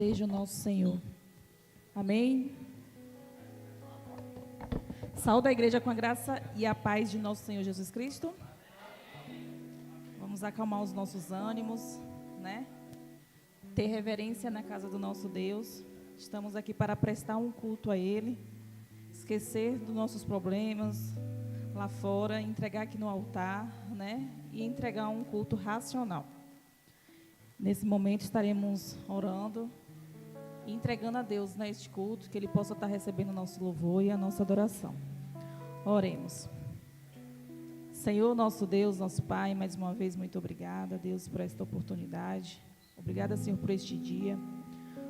Seja o nosso Senhor. Amém? Saúde a igreja com a graça e a paz de nosso Senhor Jesus Cristo. Vamos acalmar os nossos ânimos, né? Ter reverência na casa do nosso Deus. Estamos aqui para prestar um culto a Ele, esquecer dos nossos problemas lá fora, entregar aqui no altar, né? E entregar um culto racional. Nesse momento estaremos orando e entregando a Deus neste culto, que Ele possa estar recebendo o nosso louvor e a nossa adoração. Oremos. Senhor, nosso Deus, nosso Pai, mais uma vez, muito obrigada, Deus, por esta oportunidade. Obrigada, Senhor, por este dia.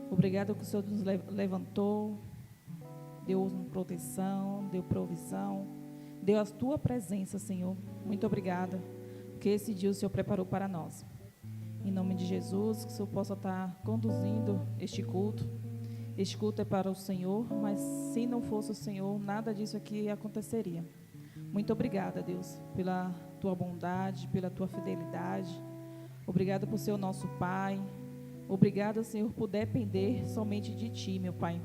Obrigada que o Senhor nos levantou, deu proteção, deu provisão, deu a Tua presença, Senhor. Muito obrigada, porque esse dia o Senhor preparou para nós. Em nome de Jesus, que o Senhor possa estar conduzindo este culto. Este culto é para o Senhor, mas se não fosse o Senhor, nada disso aqui aconteceria. Muito obrigada, Deus, pela Tua bondade, pela Tua fidelidade. Obrigada por ser o nosso Pai. Obrigada, Senhor, por depender somente de Ti, meu Pai.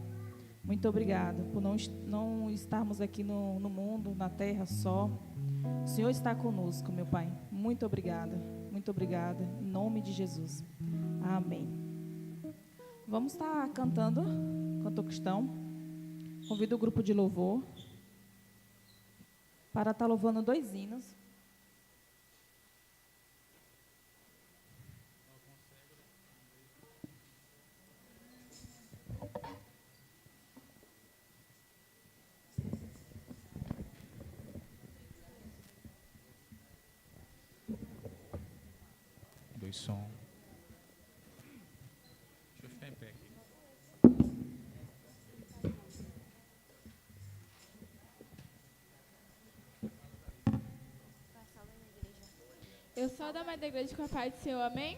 Muito obrigada por não estarmos aqui no mundo, na terra só. O Senhor está conosco, meu Pai. Muito obrigada. Muito obrigada, em nome de Jesus. Amém. Vamos estar cantando, canto cristão. Convido o grupo de louvor para estar louvando 2 hinos. Som. Deixa eu ficar em pé aqui. Eu sou da mãe da igreja com a paz do Senhor, amém?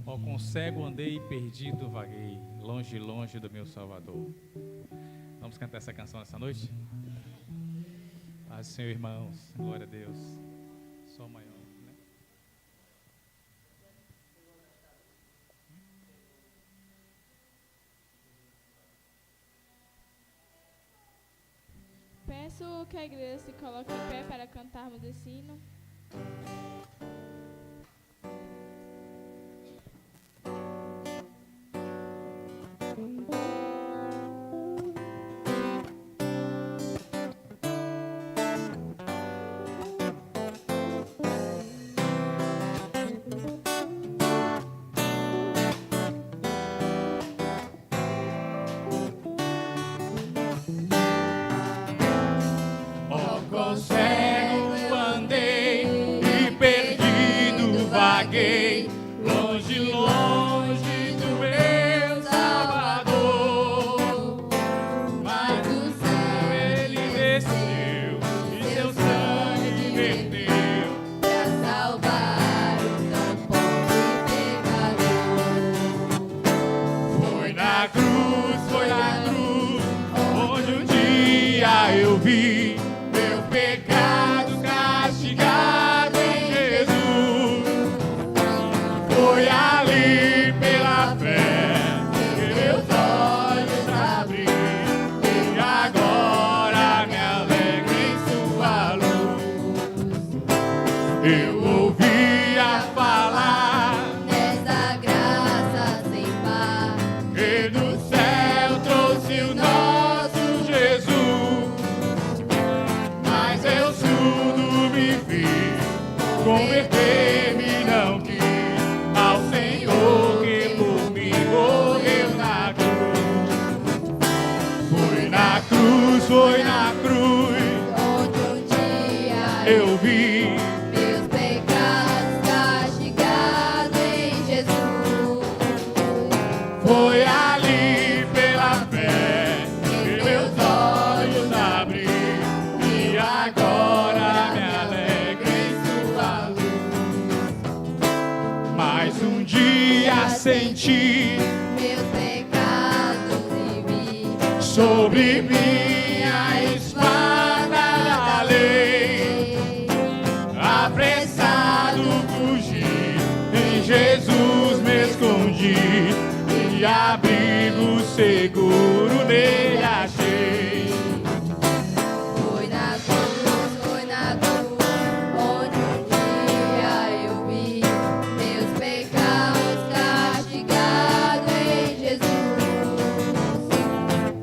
Ó, com cego andei e perdido vaguei, longe, longe do meu Salvador. Vamos cantar essa canção nessa noite? Paz do Senhor, irmãos, glória a Deus. Só maior, né? Peço que a igreja se coloque em pé para cantarmos esse hino. Longe, longe do meu Salvador, mas do céu ele desceu e seu sangue verteu pra salvar o tão pobre pecador. Foi na cruz, onde um dia eu vi meu pecado castigado em Jesus. Foi ali pela fé que meus olhos abri e agora me alegro em sua luz. Eu ouvia falar Dessa graça sem par, que do céu trouxe o nosso Jesus, mas eu surdo me fiz, converter-me não quis. Ao Senhor que por mim morreu na cruz. Foi na cruz, onde um dia eu vi meus pecados castigados em Jesus. Foi ali pela fé sobre mim a espada da lei. Apressado fugi, em Jesus me escondi, e abrigo seguro nele achei. Foi na cruz, onde um dia eu vi meus pecados castigados em Jesus.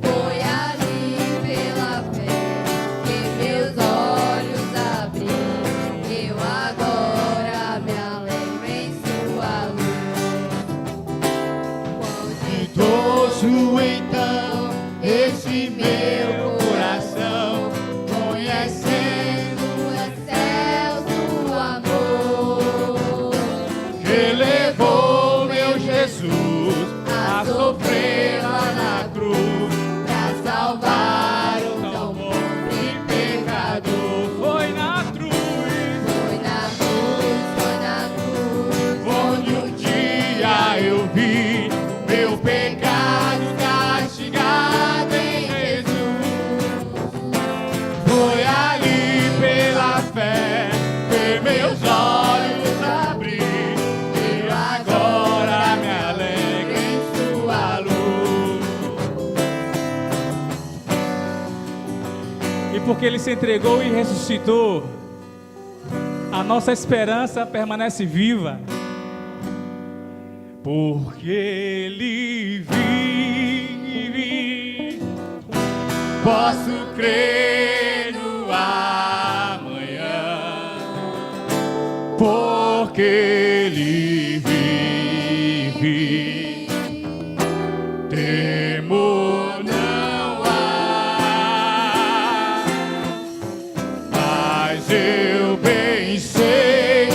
Foi ali pela fé que meus olhos abri, eu agora me alegro em sua luz. Ditoso então esse meu coração, conhecendo O excelso amor que levou meu Jesus a sofrer lá na cruz, pra salvar o tão e pecador. Foi na cruz Foi na cruz, onde um dia eu vi meu pecado castigado em Jesus. Foi ali pela fé que meus olhos abri, e agora me alegro em sua luz. E porque ele se entregou e ressuscitou, a nossa esperança permanece viva. Porque ele vive, Posso crer no amanhã, porque ele vive. Temor não há, mas eu bem sei,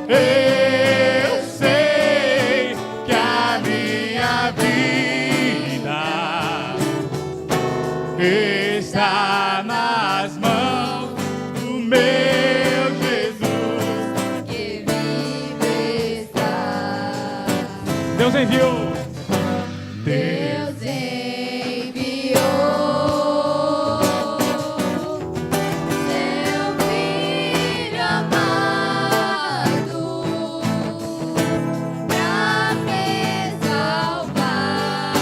eu sei que a minha vida está nas mãos do meu Jesus. que vive está. Deus enviou. Deus enviou seu Filho amado pra me salvar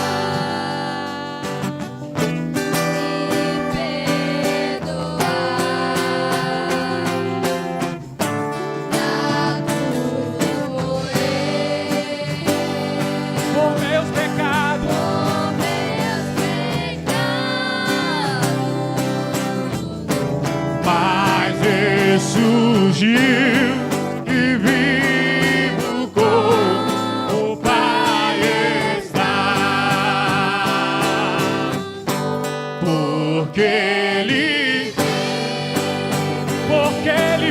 e perdoar. Na cruz morrer Por meus pecados, por meus pecados. Mas ressurgiu e vivo com o Pai está. Porque ele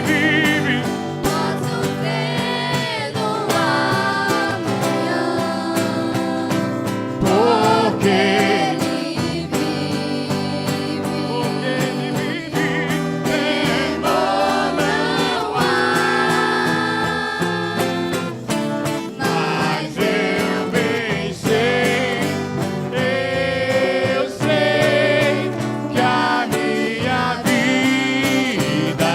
vive, Posso crer no amanhã, porque ele vive. ele vive, temor não há. Mas eu bem sei que a minha vida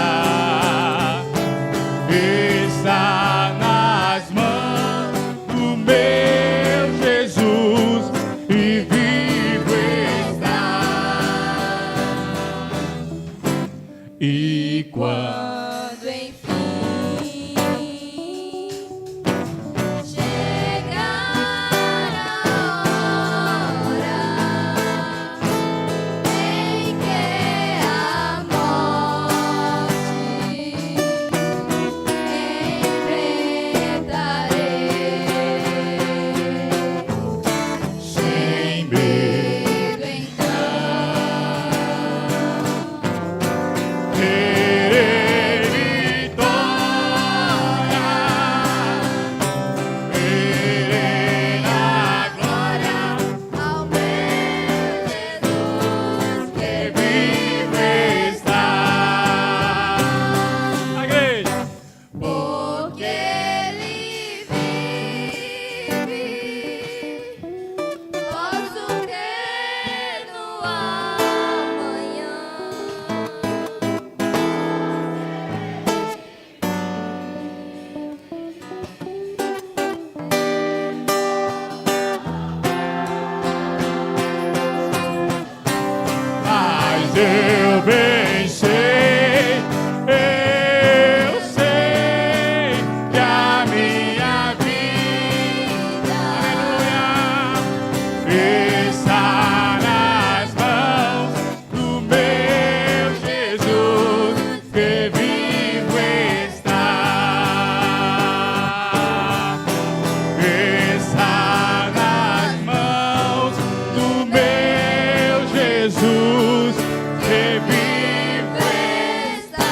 está nas mãos do meu Jesus, e vivo está. E Quando enfim chegar a hora em que a morte enfrentarei, sem medo, então terei eu bem sei, eu sei que a minha vida, aleluia, está nas mãos do meu Jesus, que vivo está. Está nas mãos do meu Jesus, que vivo está.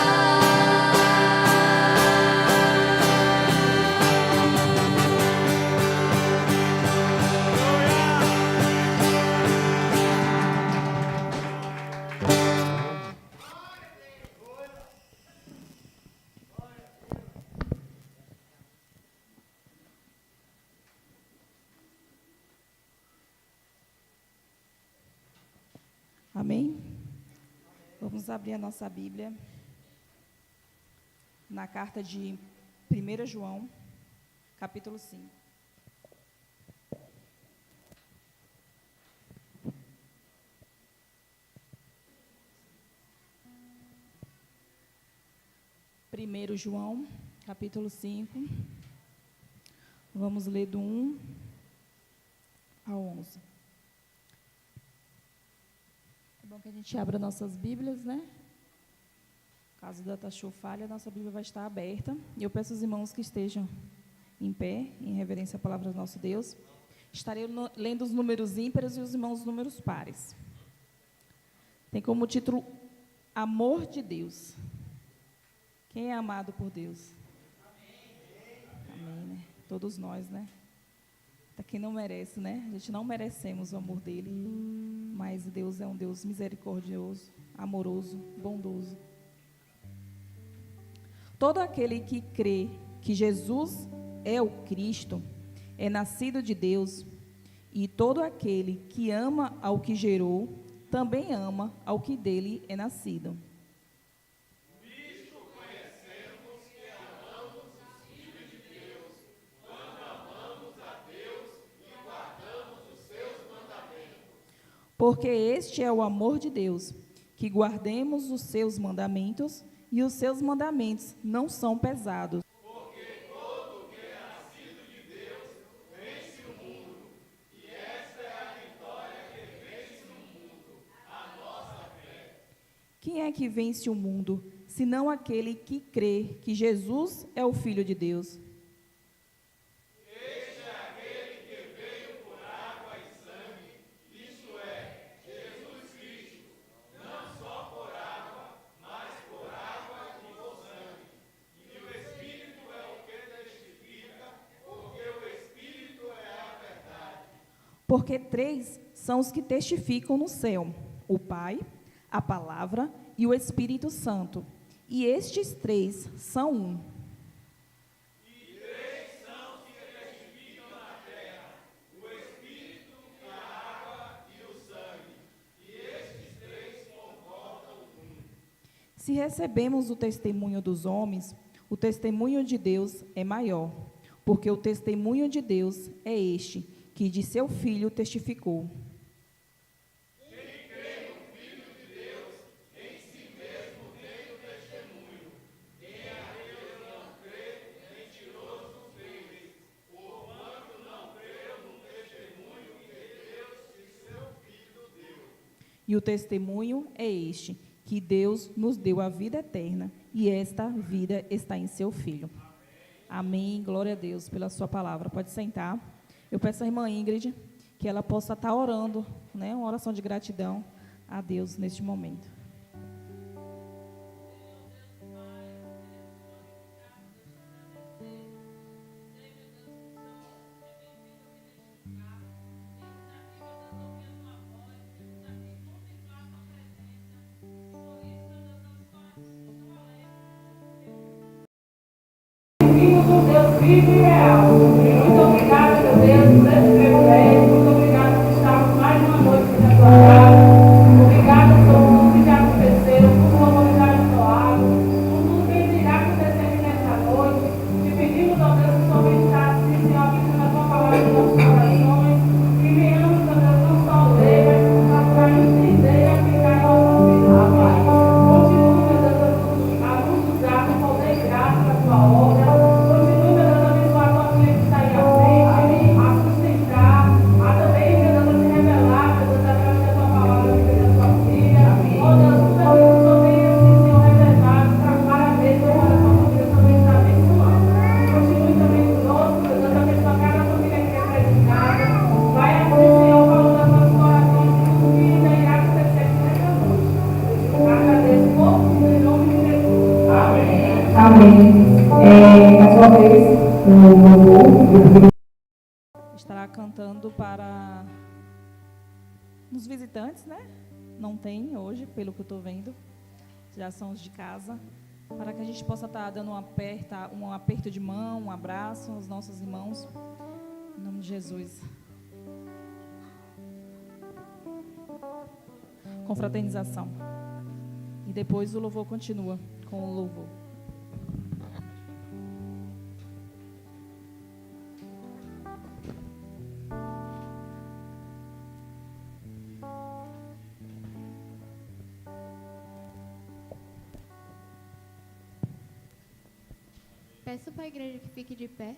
Amém? Vamos abrir a nossa Bíblia na carta de 1 João, capítulo 5. Primeiro João, capítulo 5. Vamos ler do 1 ao 11. É bom que a gente abra nossas Bíblias, né? Caso da Tachô falha, a nossa Bíblia vai estar aberta. E eu peço aos irmãos que estejam em pé, em reverência à palavra do nosso Deus. Estarei lendo os números ímpares e os irmãos os números pares. Tem como título Amor de Deus. Quem é amado por Deus? Amém, né? Todos nós, né? Até quem não merece, né? A gente não merecemos o amor dele, mas Deus é um Deus misericordioso, amoroso, bondoso. Todo aquele que crê que Jesus é o Cristo é nascido de Deus, e todo aquele que ama ao que gerou também ama ao que dele é nascido. Porque este é o amor de Deus, que guardemos os seus mandamentos, e os seus mandamentos não são pesados. Porque todo que é nascido de Deus vence o mundo, e esta é a vitória que vence o mundo, a nossa fé. Quem é que vence o mundo, senão aquele que crê que Jesus é o Filho de Deus? Porque 3 são os que testificam no céu: o Pai, a Palavra e o Espírito Santo. E estes 3 são um. E 3 são os que testificam na terra: o Espírito, a água e o sangue. E estes 3 concordam um. Se recebemos o testemunho dos homens, o testemunho de Deus é maior, porque o testemunho de Deus é este, que de seu Filho testificou. Quem crê no Filho de Deus, em si mesmo tem o testemunho. Quem a Deus não crê, mentiroso fez, porquanto não creu no testemunho que Deus de seu Filho deu. E o testemunho é este, que Deus nos deu a vida eterna, e esta vida está em seu Filho. Amém. Glória a Deus pela sua palavra. Pode sentar. Eu peço à irmã Ingrid que ela possa estar orando, né, uma oração de gratidão a Deus neste momento. Deus vivo e real. Muito obrigada, meu Deus, por esse privilégio. Muito obrigada por estarmos mais uma noite na tua casa. Obrigada por tudo que já aconteceu, por tudo que já estourado, por tudo que irá acontecer nessa noite. Te pedimos, ó Deus, que somente está assim, Senhor, aplicando a tua palavra nos nossos corações. Que venhamos, ó Deus, não só ler, mas procurar entender e aplicar a nossa vida. cantando para os visitantes, né? Não tem hoje, pelo que eu estou vendo. Já são os de casa. Para que a gente possa estar dando um aperto de mão, um abraço aos nossos irmãos. Em nome de Jesus. Confraternização. E depois o louvor continua com o louvor. Peço para a igreja que fique de pé.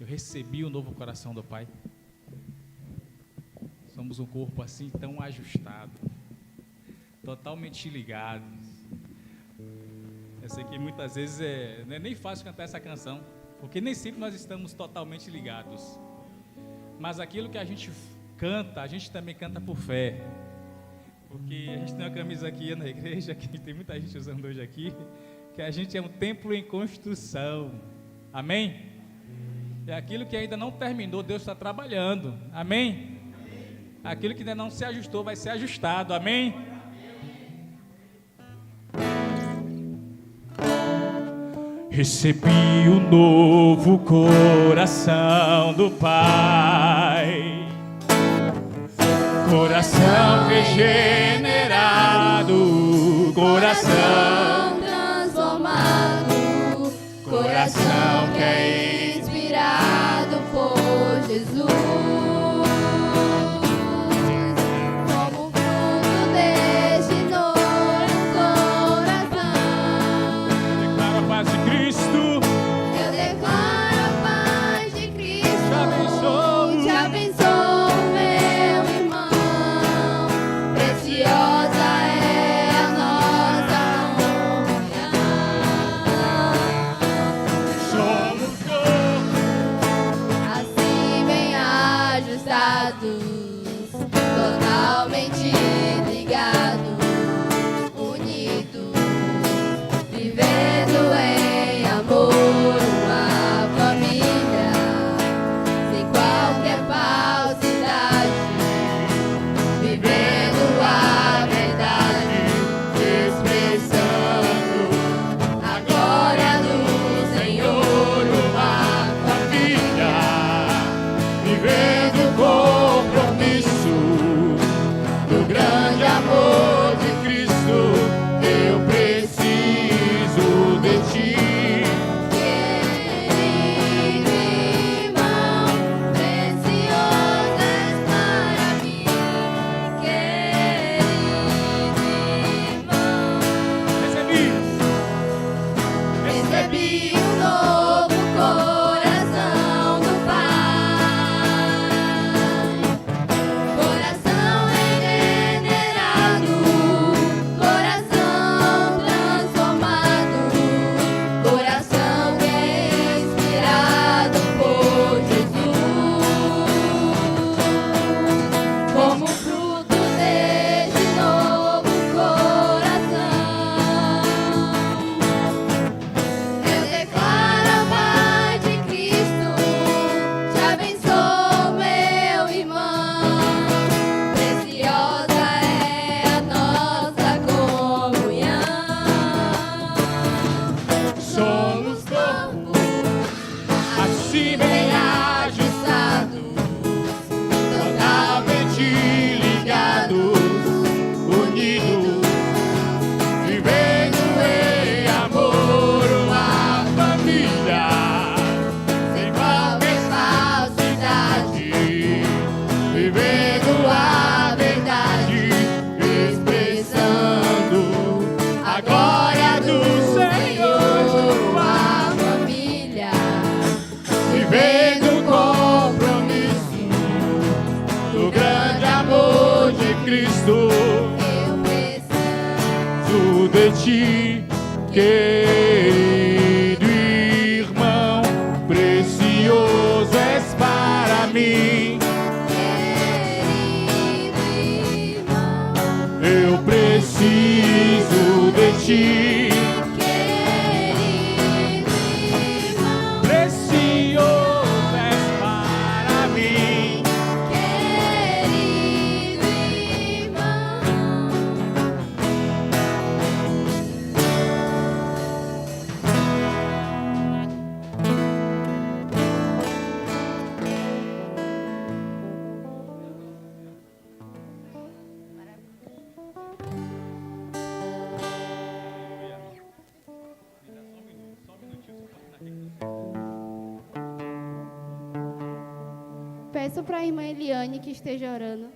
Eu recebi o novo coração do Pai. Somos um corpo assim tão ajustado, totalmente ligados. Eu sei que muitas vezes não é nem fácil cantar essa canção, porque nem sempre nós estamos totalmente ligados. Mas aquilo que a gente canta, a gente também canta por fé. Porque a gente tem uma camisa aqui na igreja, que tem muita gente usando hoje aqui, que a gente é um templo em construção. Amém? É aquilo que ainda não terminou, Deus está trabalhando. Amém? Aquilo que ainda não se ajustou, vai ser ajustado. Amém? Recebi o novo coração do Pai, coração regenerado, coração Transformado, coração que é inspirado por Jesus, como fruto deste novo coração. declaro a paz de Cristo. Eu declaro a paz de Cristo. Te abençoo. Te abençoo, meu irmão. Preciosa é a nossa comunhão. Somos corpo, Assim bem ajustados, totalmente ligados, unidos, vivendo em amor, uma família, sem qualquer falsidade, vivendo a verdade, expressando a glória do Senhor, uma família, vivendo o compromisso do grande amor de Cristo. Eu preciso de ti. querido irmão, precioso és para mim, querido irmão. Recebi um novo coração do Pai, coração regenerado, Cristo, eu preciso de ti, querido irmão, precioso és para mim. querido irmão, Eu preciso de ti, querido irmão, precioso és para mim. querido irmão. Peço para a irmã Eliane que esteja orando.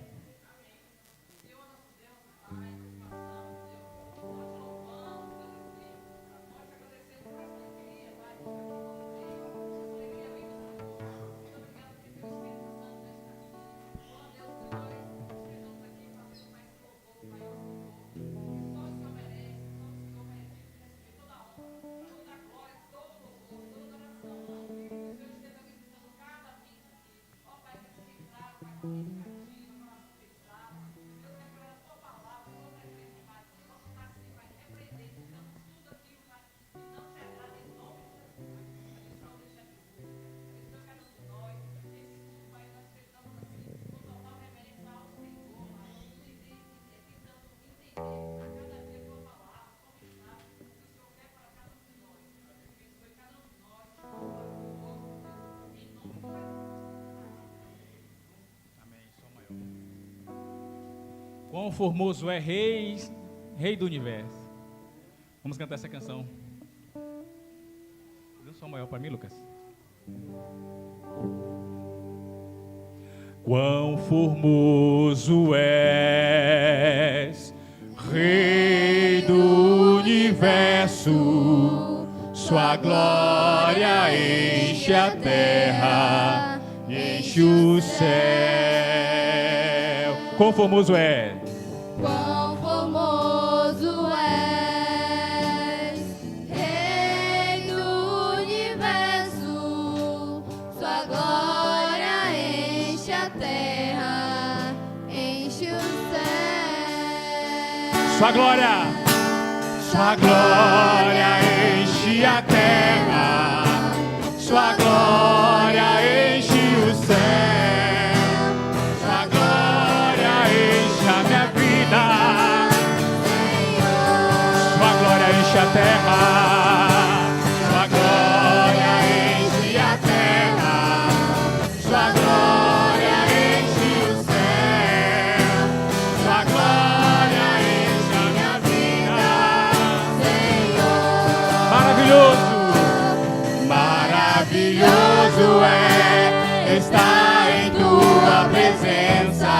Quão formoso é Rei do Universo. Vamos cantar essa canção. Dê um som maior para mim, Lucas. Quão formoso és, Rei do Universo, sua glória enche a terra, enche o céu. Quão formoso é, Quão formoso és, Rei do Universo, sua glória enche a terra, enche o céu. sua glória enche a terra, sua glória enche o céu. A terra, sua glória enche a terra, sua glória enche o céu, sua glória enche a minha vida, Senhor. Maravilhoso, maravilhoso é estar em tua presença.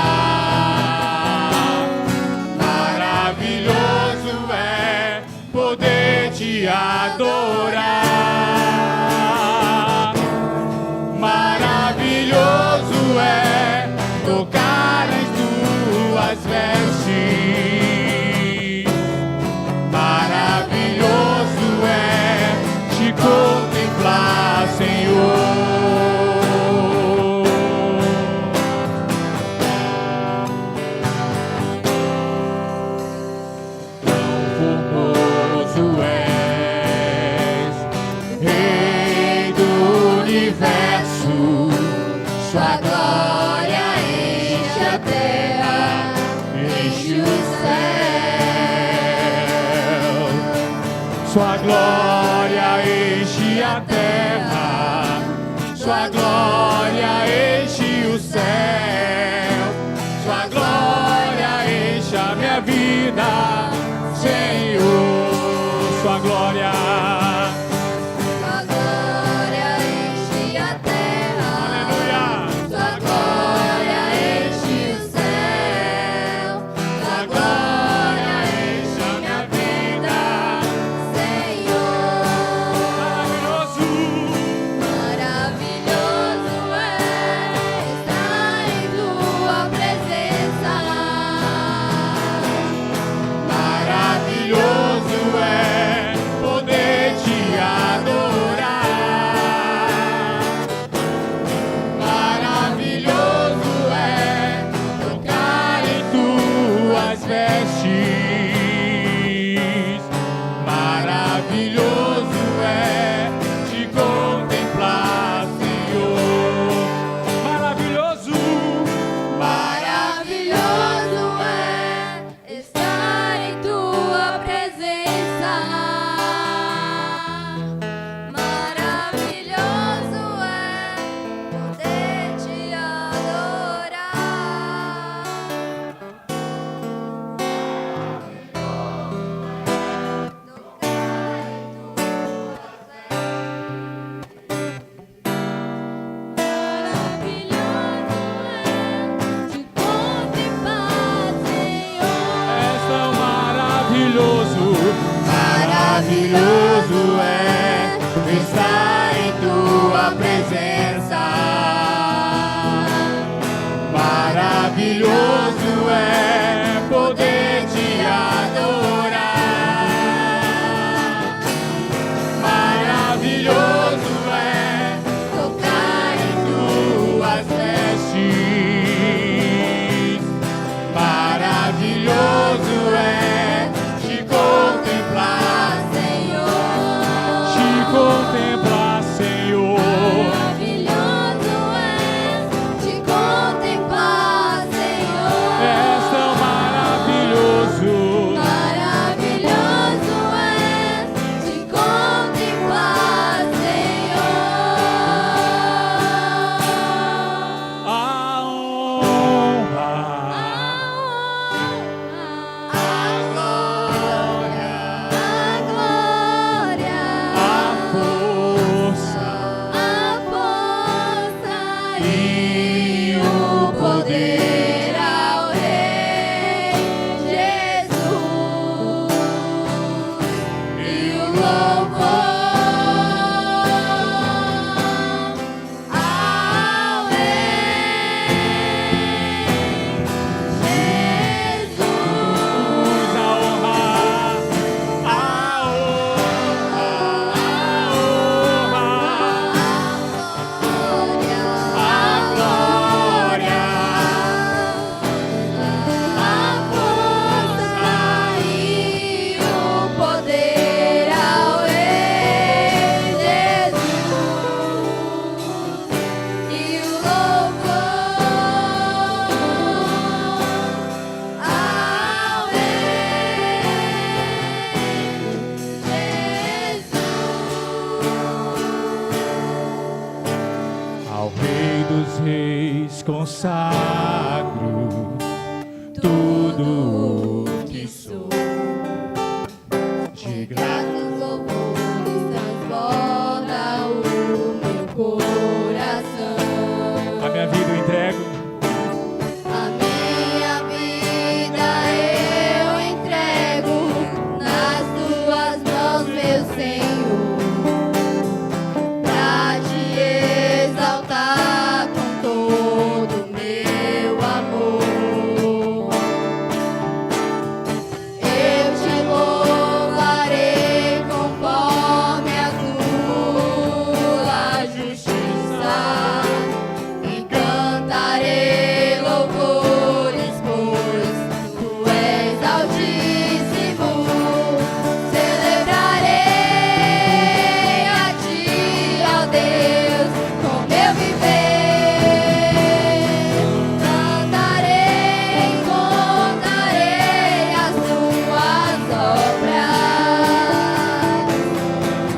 Maravilhoso é poder te adorar. Maravilhoso é tocar as tuas vestes. Maravilhoso é te contemplar, Senhor. Sua glória enche a terra, enche o céu. Sua glória enche a terra, sua glória enche o céu. Sua glória enche a minha vida, Senhor. Sua glória. tudo que sou. De Graças, louvores, transborda o meu coração. A minha vida eu entrego. A minha vida eu entrego nas tuas mãos, meu Senhor, pra te exaltar com todo o meu amor. Eu te louvarei conforme a tua justiça e cantarei louvores, pois tu és altíssimo. Celebrarei a ti, ó Deus, com meu viver. Cantarei, contarei as tuas obras,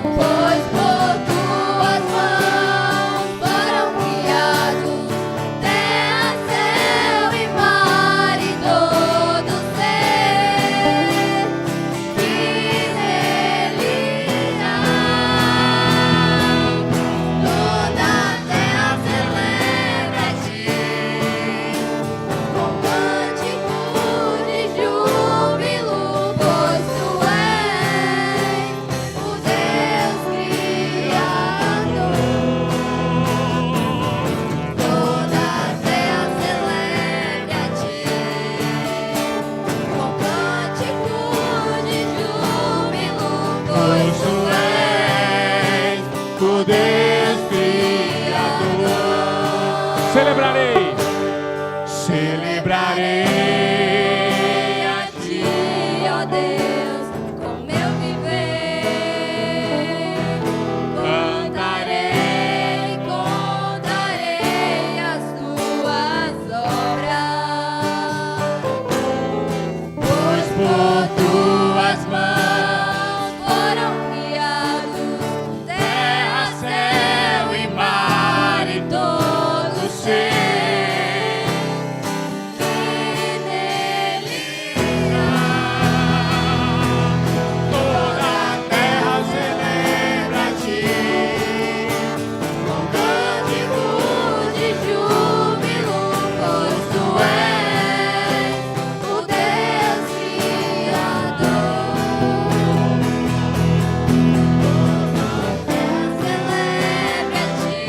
pois por tuas mãos foram criados terra, céu e mar e todo ser que nele há. Toda a terra celebra a ti, com cântico de júbilo, pois tu és o Deus Criador. Toda a terra celebra a ti, com cântico de júbilo, pois tu és o Deus Criador. Celebrarei. Celebrarei a ti, ó Deus, com meu viver. Cantarei, contarei as tuas obras, pois por tuas mãos foram criados terra, céu e mar e todo ser que nele toda a terra celebra a ti, com cântico de júbilo, pois tu és o Deus Criador. Celebra a ti,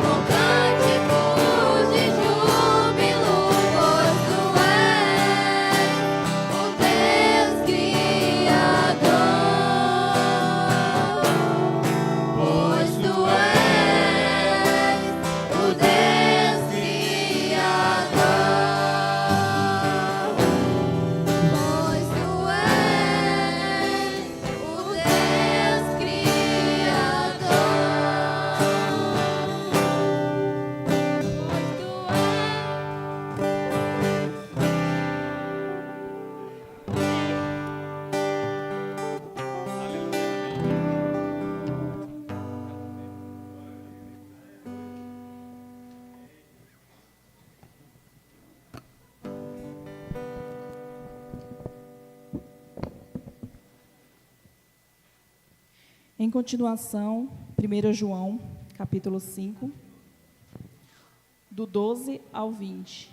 com cânticos de júbilo, pois tu és o Deus Criador. Pois tu és o Deus Criador. Pois tu és o Deus Criador. Em continuação, 1 João, capítulo 5, do 12 ao 20.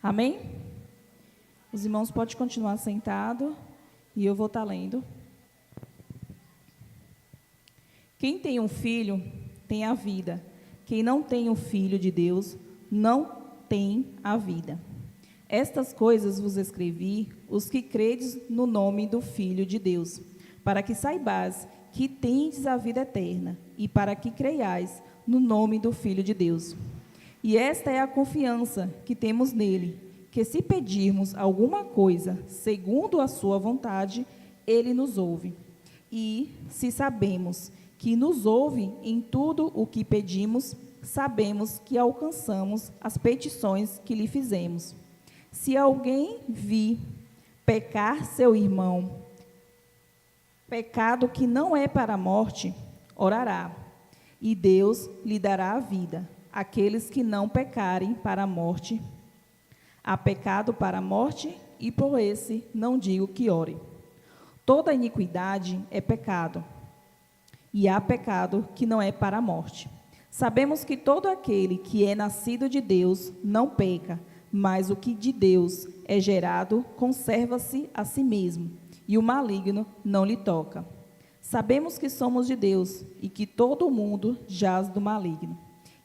Amém? Os irmãos podem continuar sentados e eu vou estar lendo. Quem tem um filho tem a vida. Quem não tem o Filho de Deus não tem a vida. Estas coisas vos escrevi, os que credes no nome do Filho de Deus, para que saibais que tendes a vida eterna, e para que creiais no nome do Filho de Deus. E esta é a confiança que temos nele, que se pedirmos alguma coisa segundo a sua vontade, ele nos ouve. E se sabemos que nos ouve em tudo o que pedimos, sabemos que alcançamos as petições que lhe fizemos. Se alguém vir pecar seu irmão, pecado que não é para a morte, orará, e Deus lhe dará a vida. Aqueles que não pecarem para a morte, há pecado para a morte, e por esse não digo que ore. Toda iniquidade é pecado, e há pecado que não é para a morte. Sabemos que todo aquele que é nascido de Deus não peca, mas o que de Deus é gerado conserva-se a si mesmo, e o maligno não lhe toca. Sabemos que somos de Deus e que todo o mundo jaz do maligno.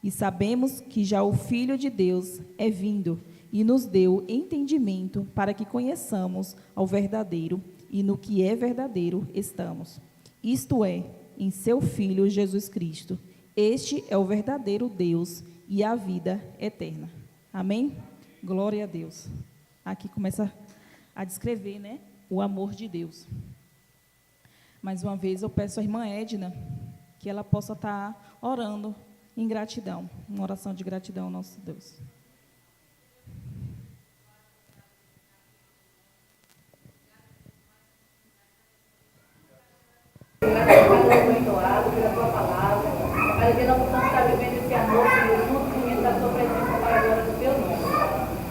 E sabemos que já o Filho de Deus é vindo e nos deu entendimento para que conheçamos ao verdadeiro, e no que é verdadeiro estamos. Isto é, em seu Filho Jesus Cristo. Este é o verdadeiro Deus e a vida eterna. Amém? Glória a Deus. Aqui começa a descrever, né, o amor de Deus. Mais uma vez eu peço à irmã Edna que ela possa estar orando em gratidão, uma oração de gratidão ao nosso Deus. Pela tua palavra, para que nós possamos estar vivendo esse amor, Senhor, junto da tua presença para a glória do teu nome.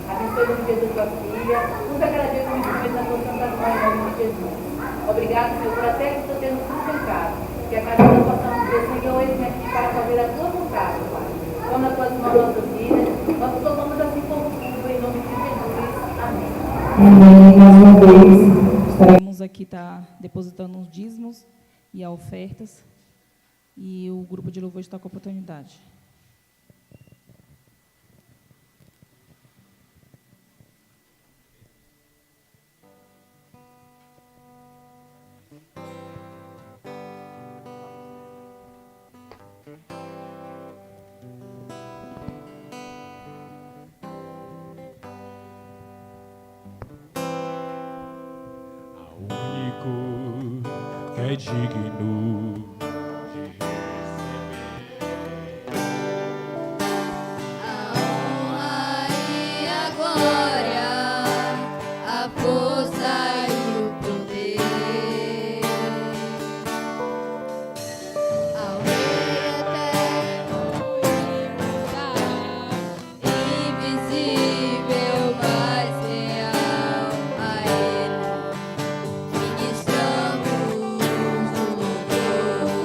Abençoe o nome de tua filha, usa cada dia como instrumento da tua santa mão em nome de Jesus. Obrigado, Senhor, por até que tu tendo sustentado, que a cada dia possamos dizer, Senhor, eis-me aqui para fazer a tua vontade, Pai. Toma nas tuas mãos nossas vidas, nós tomamos assim como tudo, em nome de Jesus. Amém. Amém. Mais uma vez, estaremos aqui depositando os dízimos e as ofertas, e o grupo de louvor está com a oportunidade. É digno de A honra e a glória, a força e o poder, ao Rei eterno e imortal, invisível, mas real, a Ele ministramos o louvor.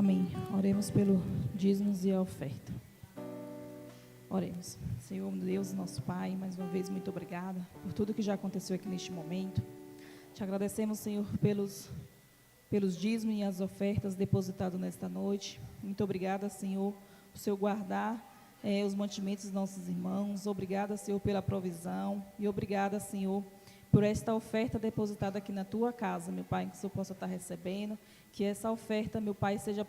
Amém. Oremos pelo dízimos e a oferta. Oremos. Senhor Deus, nosso Pai, mais uma vez, muito obrigada por tudo que já aconteceu aqui neste momento. Te agradecemos, Senhor, pelos dízimos e as ofertas depositados nesta noite. Muito obrigada, Senhor, por Senhor guardar os mantimentos dos nossos irmãos. Obrigada, Senhor, pela provisão. E obrigada, Senhor, por esta oferta depositada aqui na tua casa, meu Pai, que o Senhor possa estar recebendo. Que essa oferta, meu Pai, seja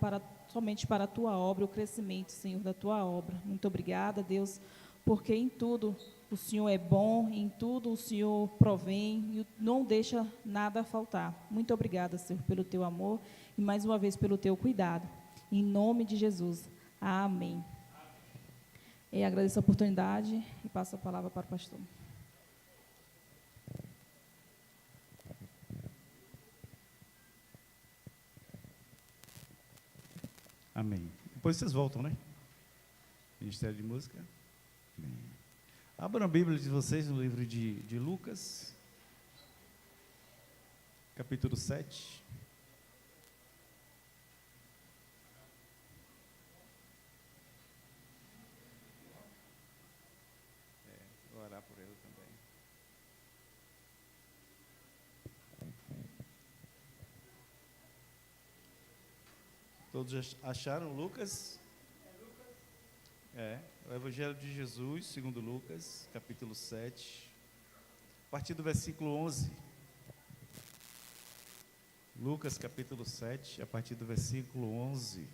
somente para a tua obra, o crescimento, Senhor, da tua obra. Muito obrigada, Deus, porque em tudo o Senhor é bom, em tudo o Senhor provém e não deixa nada faltar. Muito obrigada, Senhor, pelo teu amor e mais uma vez pelo teu cuidado. Em nome de Jesus. Amém. E agradeço a oportunidade e passo a palavra para o pastor. Amém. Depois vocês voltam, né? Ministério de Música. Amém. Abram a Bíblia de vocês no livro de Lucas, capítulo 7. Vou orar por ele também. Todos acharam Lucas? O Evangelho de Jesus, segundo Lucas, capítulo 7, a partir do versículo 11. Lucas, capítulo 7, a partir do versículo 11.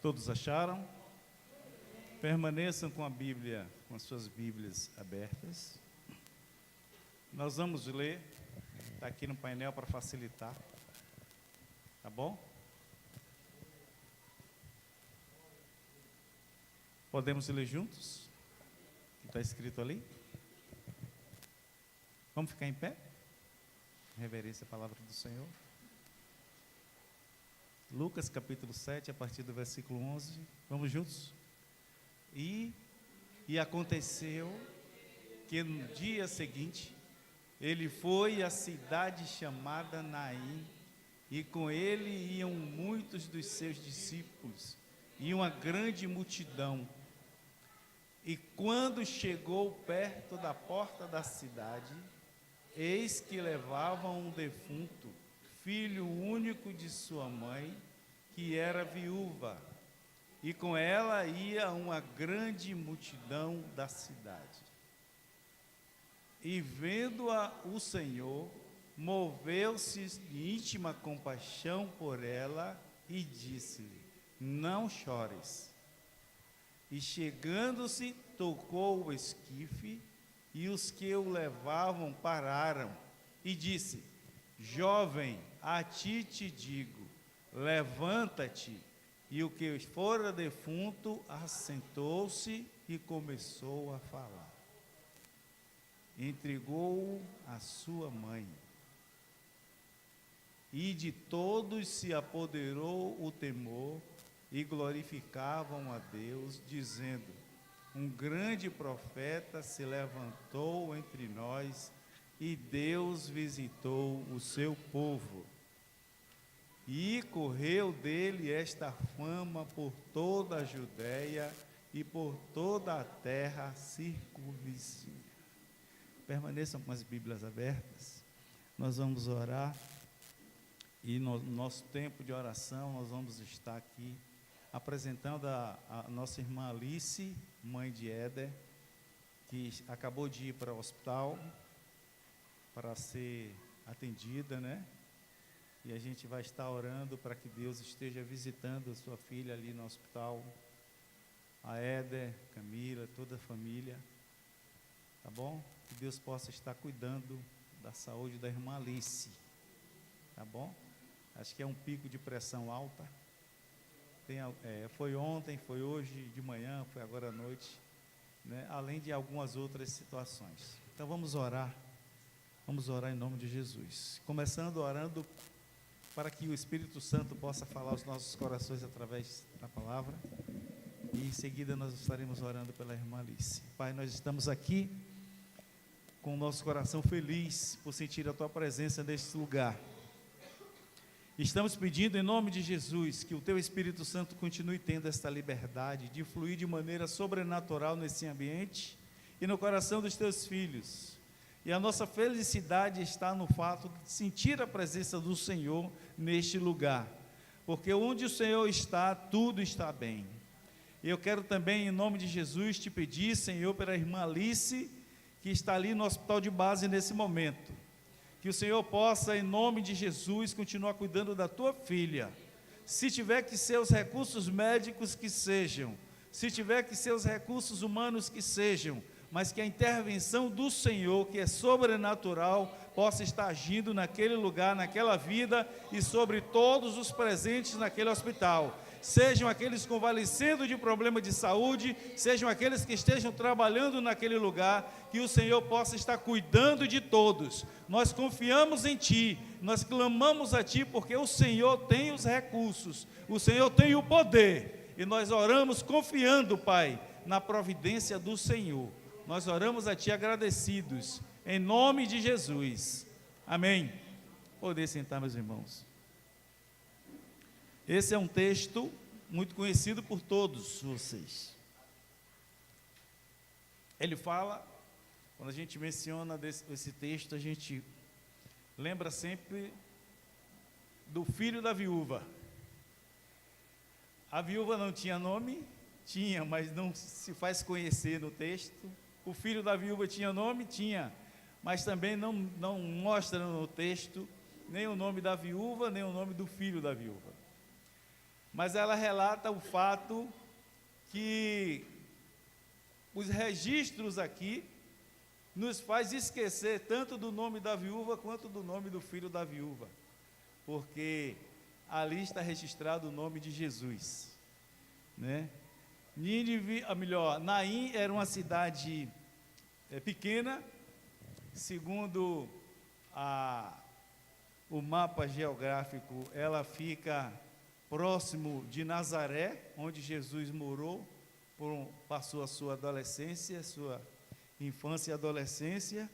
Todos acharam? Permaneçam com a Bíblia, com as suas Bíblias abertas. Nós vamos ler, está aqui no painel para facilitar, tá bom? Podemos ler juntos? O que está escrito ali? Vamos ficar em pé? Reverência à palavra do Senhor. Lucas capítulo 7, a partir do versículo 11. Vamos juntos? E aconteceu que no dia seguinte, ele foi à cidade chamada Naim, e com ele iam muitos dos seus discípulos, e uma grande multidão. E quando chegou perto da porta da cidade, eis que levavam um defunto, filho único de sua mãe, que era viúva, e com ela ia uma grande multidão da cidade. E vendo-a o Senhor, moveu-se de íntima compaixão por ela e disse-lhe: não chores. E chegando-se, tocou o esquife, e os que o levavam pararam, e disse: jovem, a ti te digo, levanta-te. E o que fora defunto assentou-se e começou a falar. Entregou-o à sua mãe. E de todos se apoderou o temor, e glorificavam a Deus, dizendo: um grande profeta se levantou entre nós, e Deus visitou o seu povo. E correu dele esta fama por toda a Judéia e por toda a terra circunvizinha. Permaneçam com as Bíblias abertas. Nós vamos orar, e no nosso tempo de oração nós vamos estar aqui apresentando a nossa irmã Alice, mãe de Éder, que acabou de ir para o hospital para ser atendida, né? E a gente vai estar orando para que Deus esteja visitando a sua filha ali no hospital, a Éder, Camila, toda a família, tá bom? Que Deus possa estar cuidando da saúde da irmã Alice, tá bom? Acho que é um pico de pressão alta. Foi ontem, foi hoje de manhã, foi agora à noite, né? Além de algumas outras situações. Então vamos orar em nome de Jesus. Começando orando para que o Espírito Santo possa falar aos nossos corações através da palavra. E em seguida nós estaremos orando pela irmã Alice. Pai, nós estamos aqui com o nosso coração feliz por sentir a Tua presença neste lugar. Estamos pedindo em nome de Jesus que o Teu Espírito Santo continue tendo esta liberdade de fluir de maneira sobrenatural nesse ambiente e no coração dos Teus filhos. E a nossa felicidade está no fato de sentir a presença do Senhor neste lugar, porque onde o Senhor está, tudo está bem. Eu quero também, em nome de Jesus, te pedir, Senhor, pela irmã Alice, que está ali no hospital de base nesse momento, que o Senhor possa, em nome de Jesus, continuar cuidando da tua filha. Se tiver que ser os recursos médicos que sejam, se tiver que ser os recursos humanos que sejam, mas que a intervenção do Senhor, que é sobrenatural, possa estar agindo naquele lugar, naquela vida e sobre todos os presentes naquele hospital. Sejam aqueles convalescendo de problema de saúde, sejam aqueles que estejam trabalhando naquele lugar, que o Senhor possa estar cuidando de todos. Nós confiamos em Ti, nós clamamos a Ti, porque o Senhor tem os recursos, o Senhor tem o poder, e nós oramos confiando, Pai, na providência do Senhor. Nós oramos a Ti agradecidos, em nome de Jesus. Amém. Poder sentar, meus irmãos. Esse é um texto muito conhecido por todos vocês. Ele fala, quando a gente menciona esse texto, a gente lembra sempre do filho da viúva. A viúva não tinha nome? Tinha, mas não se faz conhecer no texto. O filho da viúva tinha nome? Tinha, mas também não mostra no texto nem o nome da viúva, nem o nome do filho da viúva. Mas ela relata o fato que os registros aqui nos faz esquecer tanto do nome da viúva quanto do nome do filho da viúva, porque ali está registrado o nome de Jesus, né? Naim era uma cidade pequena, segundo o mapa geográfico, ela fica próximo de Nazaré, onde Jesus morou, passou a sua adolescência, sua infância e adolescência.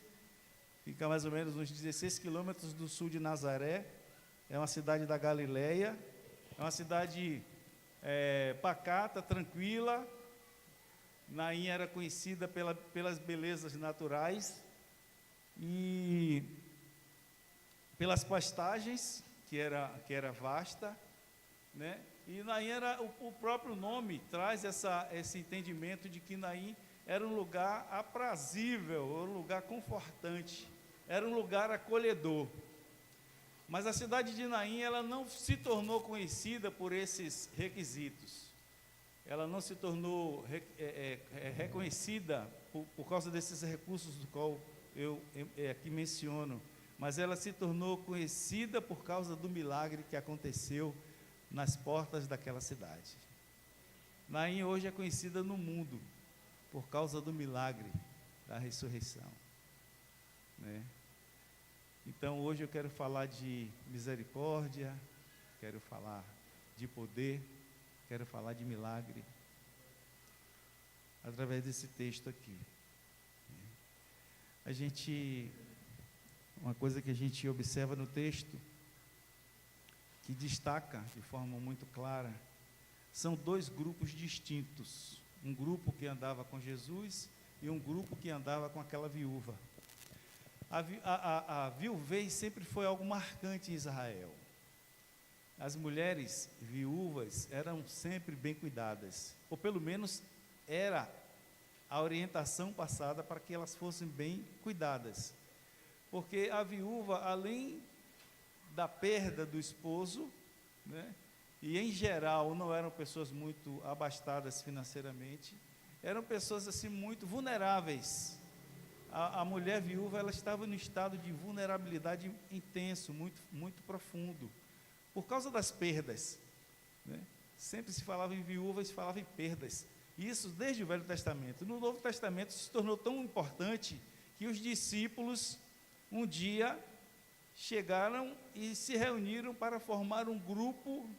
Fica mais ou menos uns 16 quilômetros do sul de Nazaré. É uma cidade da Galileia, é uma cidade pacata, tranquila. Naim era conhecida pelas belezas naturais e pelas pastagens, que era vasta, né? E Naim era, o próprio nome traz esse entendimento de que Naim era um lugar aprazível, um lugar confortante, era um lugar acolhedor. Mas a cidade de Naim, ela não se tornou conhecida por esses requisitos, ela não se tornou reconhecida por causa desses recursos do qual eu aqui menciono, mas ela se tornou conhecida por causa do milagre que aconteceu nas portas daquela cidade. Naim hoje é conhecida no mundo por causa do milagre da ressurreição, né? Então hoje eu quero falar de misericórdia, quero falar de poder, quero falar de milagre através desse texto aqui. Uma coisa que a gente observa no texto, que destaca de forma muito clara, são dois grupos distintos, um grupo que andava com Jesus e um grupo que andava com aquela viúva. A viuvez sempre foi algo marcante em Israel. As mulheres viúvas eram sempre bem cuidadas, ou pelo menos era a orientação passada para que elas fossem bem cuidadas, porque a viúva, além da perda do esposo, né, e em geral não eram pessoas muito abastadas financeiramente, eram pessoas assim muito vulneráveis. A mulher viúva, ela estava no estado de vulnerabilidade intenso, muito profundo, por causa das perdas, né? Sempre se falava em viúva e se falava em perdas, isso desde o Velho Testamento. No Novo Testamento se tornou tão importante que os discípulos um dia chegaram e se reuniram para formar um grupo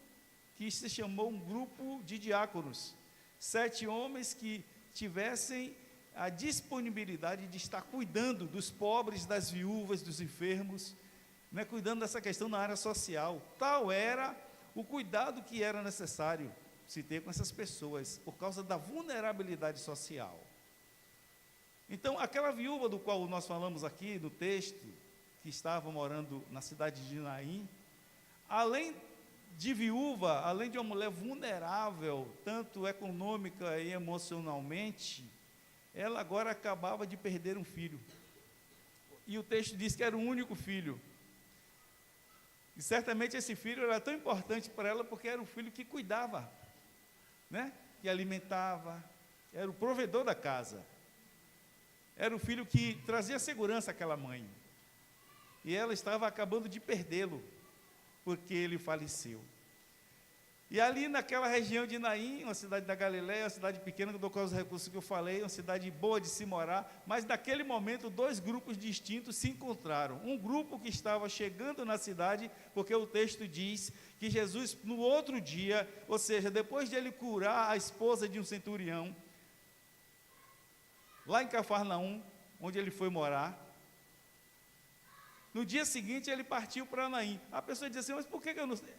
que se chamou um grupo de diáconos, 7 homens que tivessem a disponibilidade de estar cuidando dos pobres, das viúvas, dos enfermos, né, cuidando dessa questão na área social. Tal era o cuidado que era necessário se ter com essas pessoas, por causa da vulnerabilidade social. Então, aquela viúva do qual nós falamos aqui no texto, que estava morando na cidade de Naim, além de viúva, além de uma mulher vulnerável, tanto econômica e emocionalmente, ela agora acabava de perder um filho. E o texto diz que era o único filho. E certamente esse filho era tão importante para ela porque era o filho que cuidava, né? Que alimentava, era o provedor da casa. Era o filho que trazia segurança àquela mãe. E ela estava acabando de perdê-lo, porque ele faleceu. E ali naquela região de Naim, uma cidade da Galileia, uma cidade pequena, do qual os recursos que eu falei, uma cidade boa de se morar, mas naquele momento 2 grupos distintos se encontraram. Um grupo que estava chegando na cidade, porque o texto diz que Jesus, no outro dia, ou seja, depois de ele curar a esposa de um centurião, lá em Cafarnaum, onde ele foi morar, no dia seguinte ele partiu para Naim. A pessoa diz assim, mas por que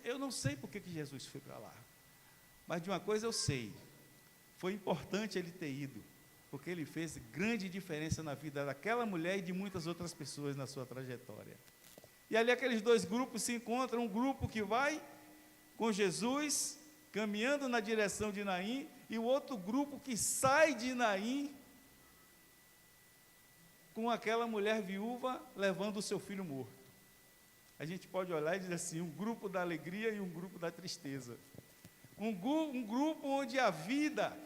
eu não sei por que Jesus foi para lá. Mas de uma coisa eu sei, foi importante ele ter ido, porque ele fez grande diferença na vida daquela mulher e de muitas outras pessoas na sua trajetória. E ali aqueles 2 grupos se encontram, um grupo que vai com Jesus, caminhando na direção de Naim, e o outro grupo que sai de Naim, com aquela mulher viúva levando o seu filho morto. A gente pode olhar e dizer assim, um grupo da alegria e um grupo da tristeza. Um grupo onde a vida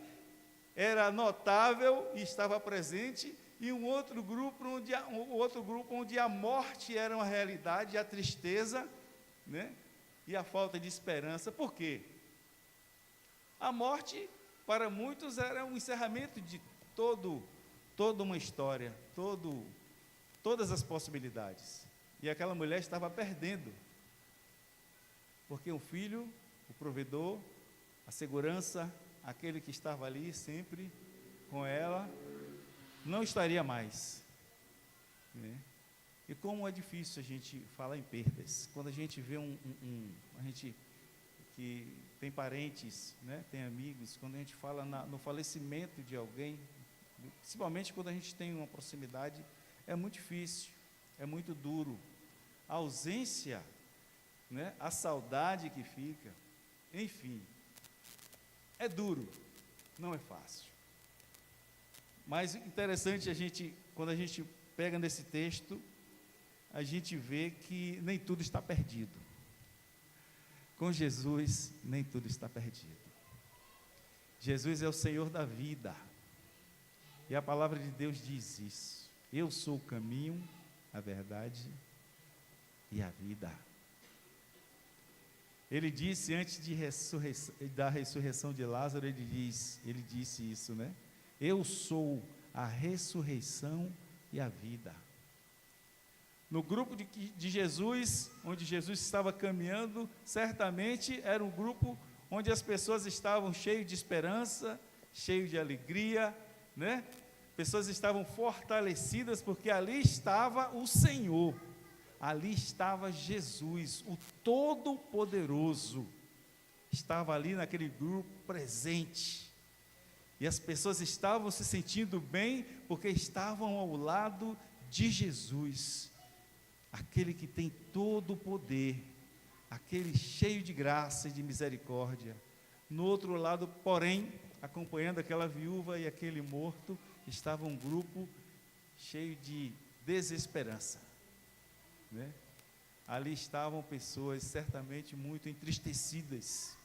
era notável e estava presente, e um outro grupo onde a morte era uma realidade, a tristeza, né, e a falta de esperança. Por quê? A morte, para muitos, era um encerramento de toda uma história, todas as possibilidades. E aquela mulher estava perdendo, porque o filho, o provedor, a segurança, aquele que estava ali sempre com ela, não estaria mais, né? E como é difícil a gente falar em perdas, quando a gente vê a gente que tem parentes, né, tem amigos, quando a gente fala no falecimento de alguém, principalmente quando a gente tem uma proximidade, é muito difícil, é muito duro. A ausência, né, a saudade que fica, enfim, é duro, não é fácil. Mas interessante quando a gente pega nesse texto, a gente vê que nem tudo está perdido. Com Jesus, nem tudo está perdido. Jesus é o Senhor da vida. E a palavra de Deus diz isso. Eu sou o caminho, a verdade e a vida. Ele disse antes da ressurreição de Lázaro, ele disse isso, né? Eu sou a ressurreição e a vida. No grupo de Jesus, onde Jesus estava caminhando, certamente era um grupo onde as pessoas estavam cheias de esperança, cheias de alegria, né? Pessoas estavam fortalecidas, porque ali estava o Senhor, ali estava Jesus, o Todo-Poderoso, estava ali naquele grupo presente, e as pessoas estavam se sentindo bem, porque estavam ao lado de Jesus, aquele que tem todo o poder, aquele cheio de graça e de misericórdia. No outro lado, porém, acompanhando aquela viúva e aquele morto, estava um grupo cheio de desesperança, né? Ali estavam pessoas certamente muito entristecidas,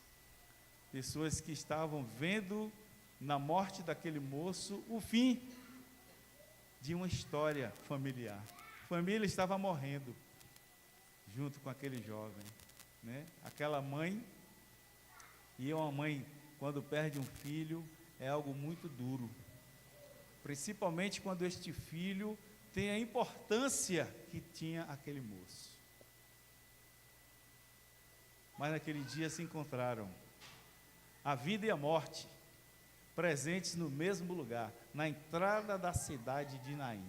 pessoas que estavam vendo na morte daquele moço o fim de uma história familiar. A família estava morrendo junto com aquele jovem, né? Aquela mãe, e uma mãe, quando perde um filho, é algo muito duro, principalmente quando este filho tem a importância que tinha aquele moço. Mas naquele dia se encontraram a vida e a morte, presentes no mesmo lugar, na entrada da cidade de Naim.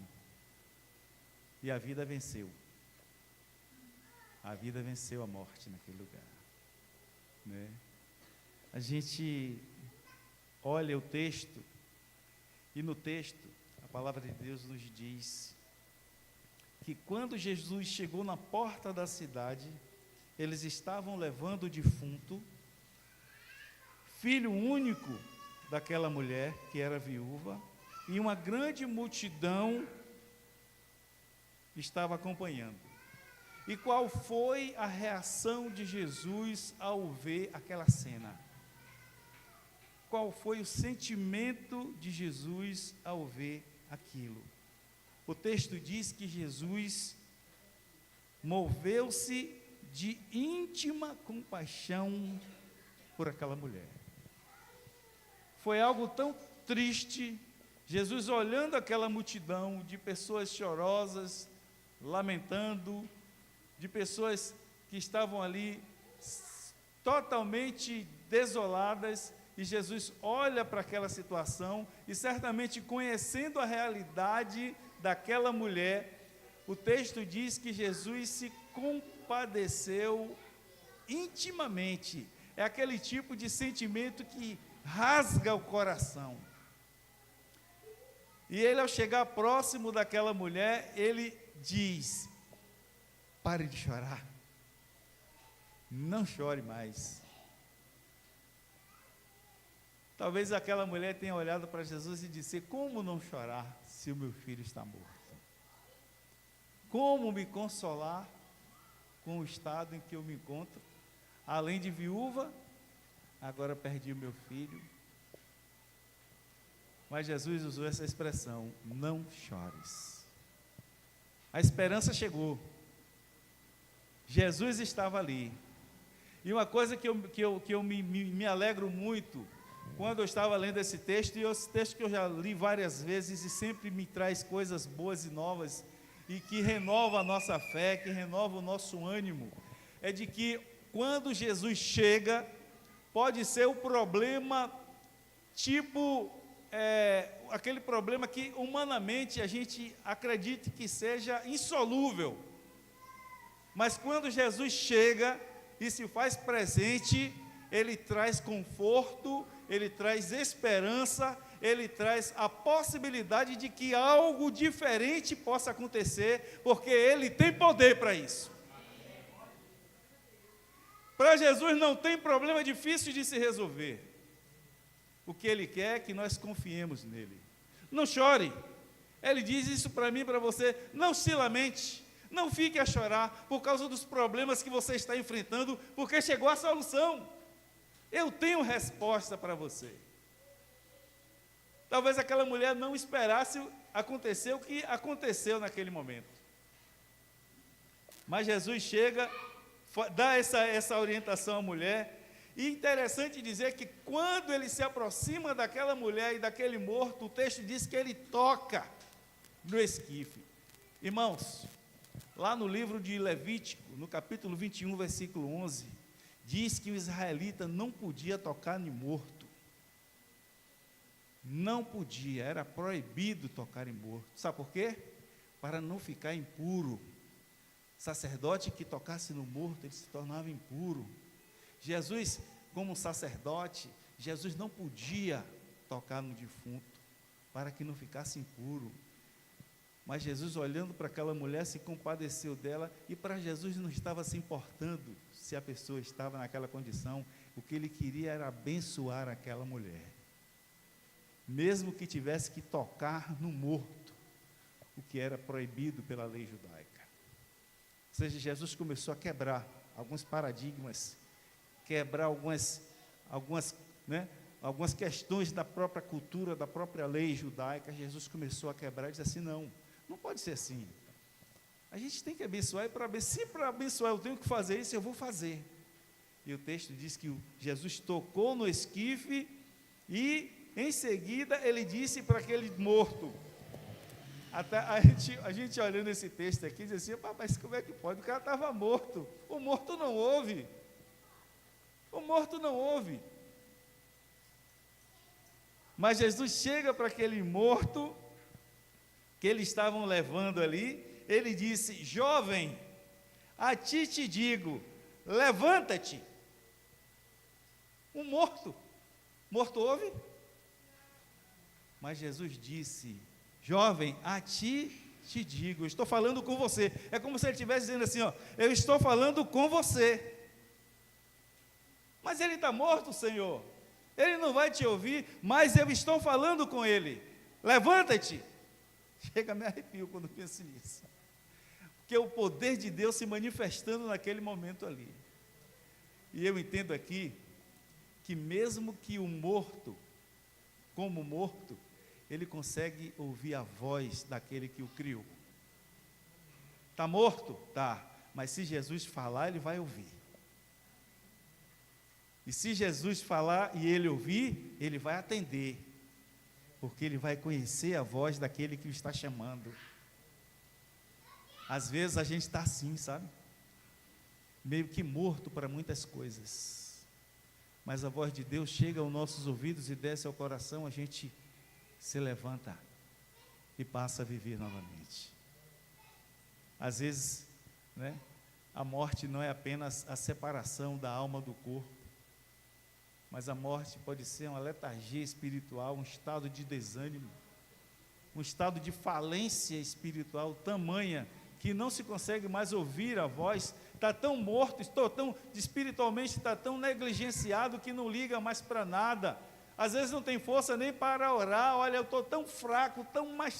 E a vida venceu. A vida venceu a morte naquele lugar, né? A gente olha o texto, e no texto, a palavra de Deus nos diz que quando Jesus chegou na porta da cidade, eles estavam levando o defunto, filho único daquela mulher que era viúva, e uma grande multidão estava acompanhando. E qual foi a reação de Jesus ao ver aquela cena? Qual foi o sentimento de Jesus ao ver aquilo? O texto diz que Jesus moveu-se de íntima compaixão por aquela mulher. Foi algo tão triste, Jesus olhando aquela multidão de pessoas chorosas, lamentando, de pessoas que estavam ali totalmente desoladas, e Jesus olha para aquela situação, e certamente conhecendo a realidade daquela mulher, o texto diz que Jesus se compadeceu intimamente. É aquele tipo de sentimento que rasga o coração. E ele, ao chegar próximo daquela mulher, ele diz: pare de chorar, não chore mais. Talvez aquela mulher tenha olhado para Jesus e disse: como não chorar se o meu filho está morto? Como me consolar com o estado em que eu me encontro? Além de viúva, agora perdi o meu filho. Mas Jesus usou essa expressão: não chores. A esperança chegou. Jesus estava ali. E uma coisa que eu me alegro muito, quando eu estava lendo esse texto, e esse texto que eu já li várias vezes, e sempre me traz coisas boas e novas, e que renova a nossa fé, que renova o nosso ânimo, é de que quando Jesus chega, pode ser o problema, tipo, aquele problema que humanamente a gente acredita que seja insolúvel, mas quando Jesus chega e se faz presente, Ele traz conforto, Ele traz esperança, Ele traz a possibilidade de que algo diferente possa acontecer, porque Ele tem poder para isso. Para Jesus não tem problema difícil de se resolver. O que Ele quer é que nós confiemos nele. Não chore. Ele diz isso para mim e para você: não se lamente, não fique a chorar por causa dos problemas que você está enfrentando, porque chegou a solução. Eu tenho resposta para você. Talvez aquela mulher não esperasse acontecer o que aconteceu naquele momento. Mas Jesus chega, dá essa orientação à mulher, e interessante dizer que quando ele se aproxima daquela mulher e daquele morto, o texto diz que ele toca no esquife. Irmãos, lá no livro de Levítico, no capítulo 21, versículo 11, diz que o israelita não podia tocar em morto. Não podia, era proibido tocar em morto. Sabe por quê? Para não ficar impuro. Sacerdote que tocasse no morto, ele se tornava impuro. Jesus, como sacerdote, Jesus não podia tocar no defunto, para que não ficasse impuro. Mas Jesus, olhando para aquela mulher, se compadeceu dela, e para Jesus não estava se importando se a pessoa estava naquela condição. O que ele queria era abençoar aquela mulher, mesmo que tivesse que tocar no morto, o que era proibido pela lei judaica. Ou seja, Jesus começou a quebrar alguns paradigmas, quebrar algumas questões da própria cultura, da própria lei judaica. Jesus começou a quebrar e disse assim: não pode ser assim. A gente tem que abençoar, e se para abençoar eu tenho que fazer isso, eu vou fazer. E o texto diz que Jesus tocou no esquife, e em seguida ele disse para aquele morto. Até a gente olhando esse texto aqui, diz assim: mas como é que pode? O cara estava morto. O morto não ouve. O morto não ouve. Mas Jesus chega para aquele morto que eles estavam levando ali, ele disse: jovem, a ti te digo, levanta-te. Um morto ouve? Mas Jesus disse: jovem, a ti te digo, eu estou falando com você. É como se ele estivesse dizendo assim, ó, eu estou falando com você. Mas ele está morto, Senhor. Ele não vai te ouvir, mas eu estou falando com ele. Levanta-te. Chega, me arrepio quando penso nisso. Porque o poder de Deus se manifestando naquele momento ali. E eu entendo aqui que mesmo que o morto, como morto, ele consegue ouvir a voz daquele que o criou. Está morto? Tá. Mas se Jesus falar, ele vai ouvir. E se Jesus falar e ele ouvir, ele vai atender. Porque ele vai conhecer a voz daquele que o está chamando. Às vezes a gente está assim, sabe? Meio que morto para muitas coisas. Mas a voz de Deus chega aos nossos ouvidos e desce ao coração, a gente se levanta e passa a viver novamente. Às vezes, né, a morte não é apenas a separação da alma do corpo, mas a morte pode ser uma letargia espiritual, um estado de desânimo, um estado de falência espiritual tamanha que não se consegue mais ouvir a voz, está tão morto, espiritualmente está tão negligenciado que não liga mais para nada. Às vezes não tem força nem para orar. Olha, eu estou tão fraco,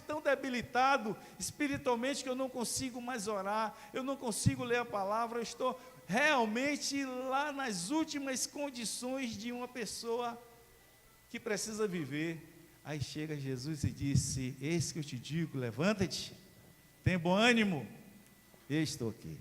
tão debilitado espiritualmente que eu não consigo mais orar, eu não consigo ler a palavra, eu estou realmente lá nas últimas condições de uma pessoa que precisa viver. Aí chega Jesus e disse: eis que eu te digo, levanta-te, tem bom ânimo, eu estou aqui.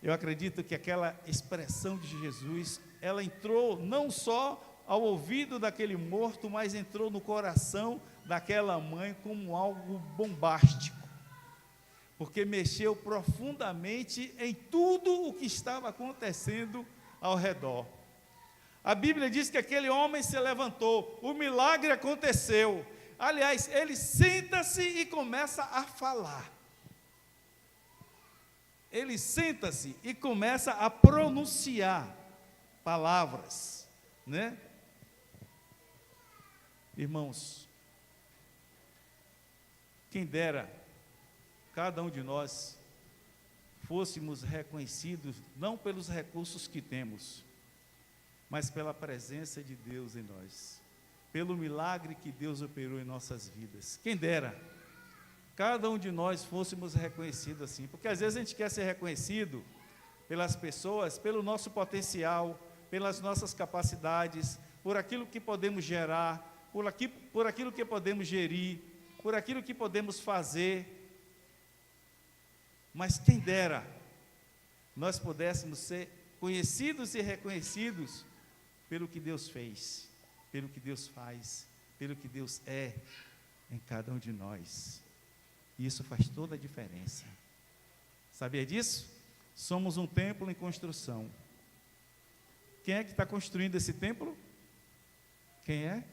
Eu acredito que aquela expressão de Jesus, ela entrou não só ao ouvido daquele morto, mas entrou no coração daquela mãe como algo bombástico, porque mexeu profundamente em tudo o que estava acontecendo ao redor. A Bíblia diz que aquele homem se levantou, o milagre aconteceu. Aliás, ele senta-se e começa a falar. Ele senta-se e começa a pronunciar palavras, né? Irmãos, quem dera cada um de nós fôssemos reconhecidos não pelos recursos que temos, mas pela presença de Deus em nós, pelo milagre que Deus operou em nossas vidas. Quem dera cada um de nós fôssemos reconhecidos assim, porque às vezes a gente quer ser reconhecido pelas pessoas, pelo nosso potencial, pelas nossas capacidades, por aquilo que podemos gerar, por aquilo que podemos gerir, por aquilo que podemos fazer. Mas quem dera nós pudéssemos ser conhecidos e reconhecidos pelo que Deus fez, pelo que Deus faz, pelo que Deus é em cada um de nós. E isso faz toda a diferença. Sabia disso? Somos um templo em construção. Quem é que está construindo esse templo? Quem é?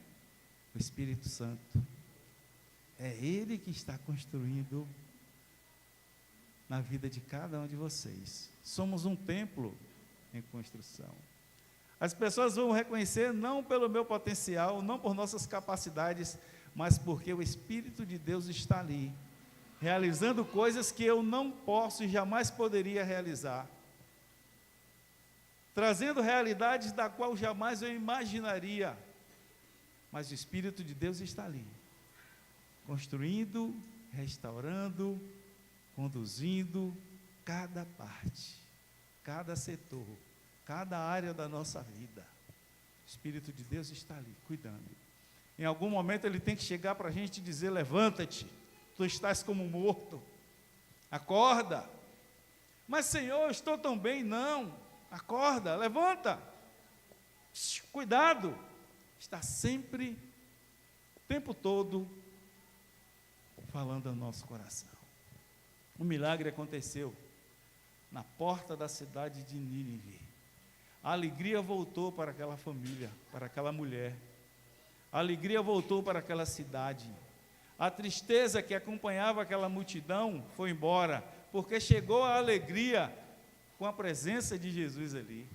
O Espírito Santo. É Ele que está construindo na vida de cada um de vocês. Somos um templo em construção. As pessoas vão reconhecer não pelo meu potencial, não por nossas capacidades, mas porque o Espírito de Deus está ali, realizando coisas que eu não posso e jamais poderia realizar, trazendo realidades da qual jamais eu imaginaria, mas o Espírito de Deus está ali, construindo, restaurando, conduzindo cada parte, cada setor, cada área da nossa vida. O Espírito de Deus está ali, cuidando. Em algum momento ele tem que chegar para a gente e dizer: levanta-te, tu estás como morto, acorda. Mas Senhor, eu estou tão bem. Não, acorda, levanta, cuidado. Está sempre, o tempo todo, falando ao nosso coração. O milagre aconteceu na porta da cidade de Nínive. A alegria voltou para aquela família, para aquela mulher. A alegria voltou para aquela cidade. A tristeza que acompanhava aquela multidão foi embora, porque chegou a alegria com a presença de Jesus ali.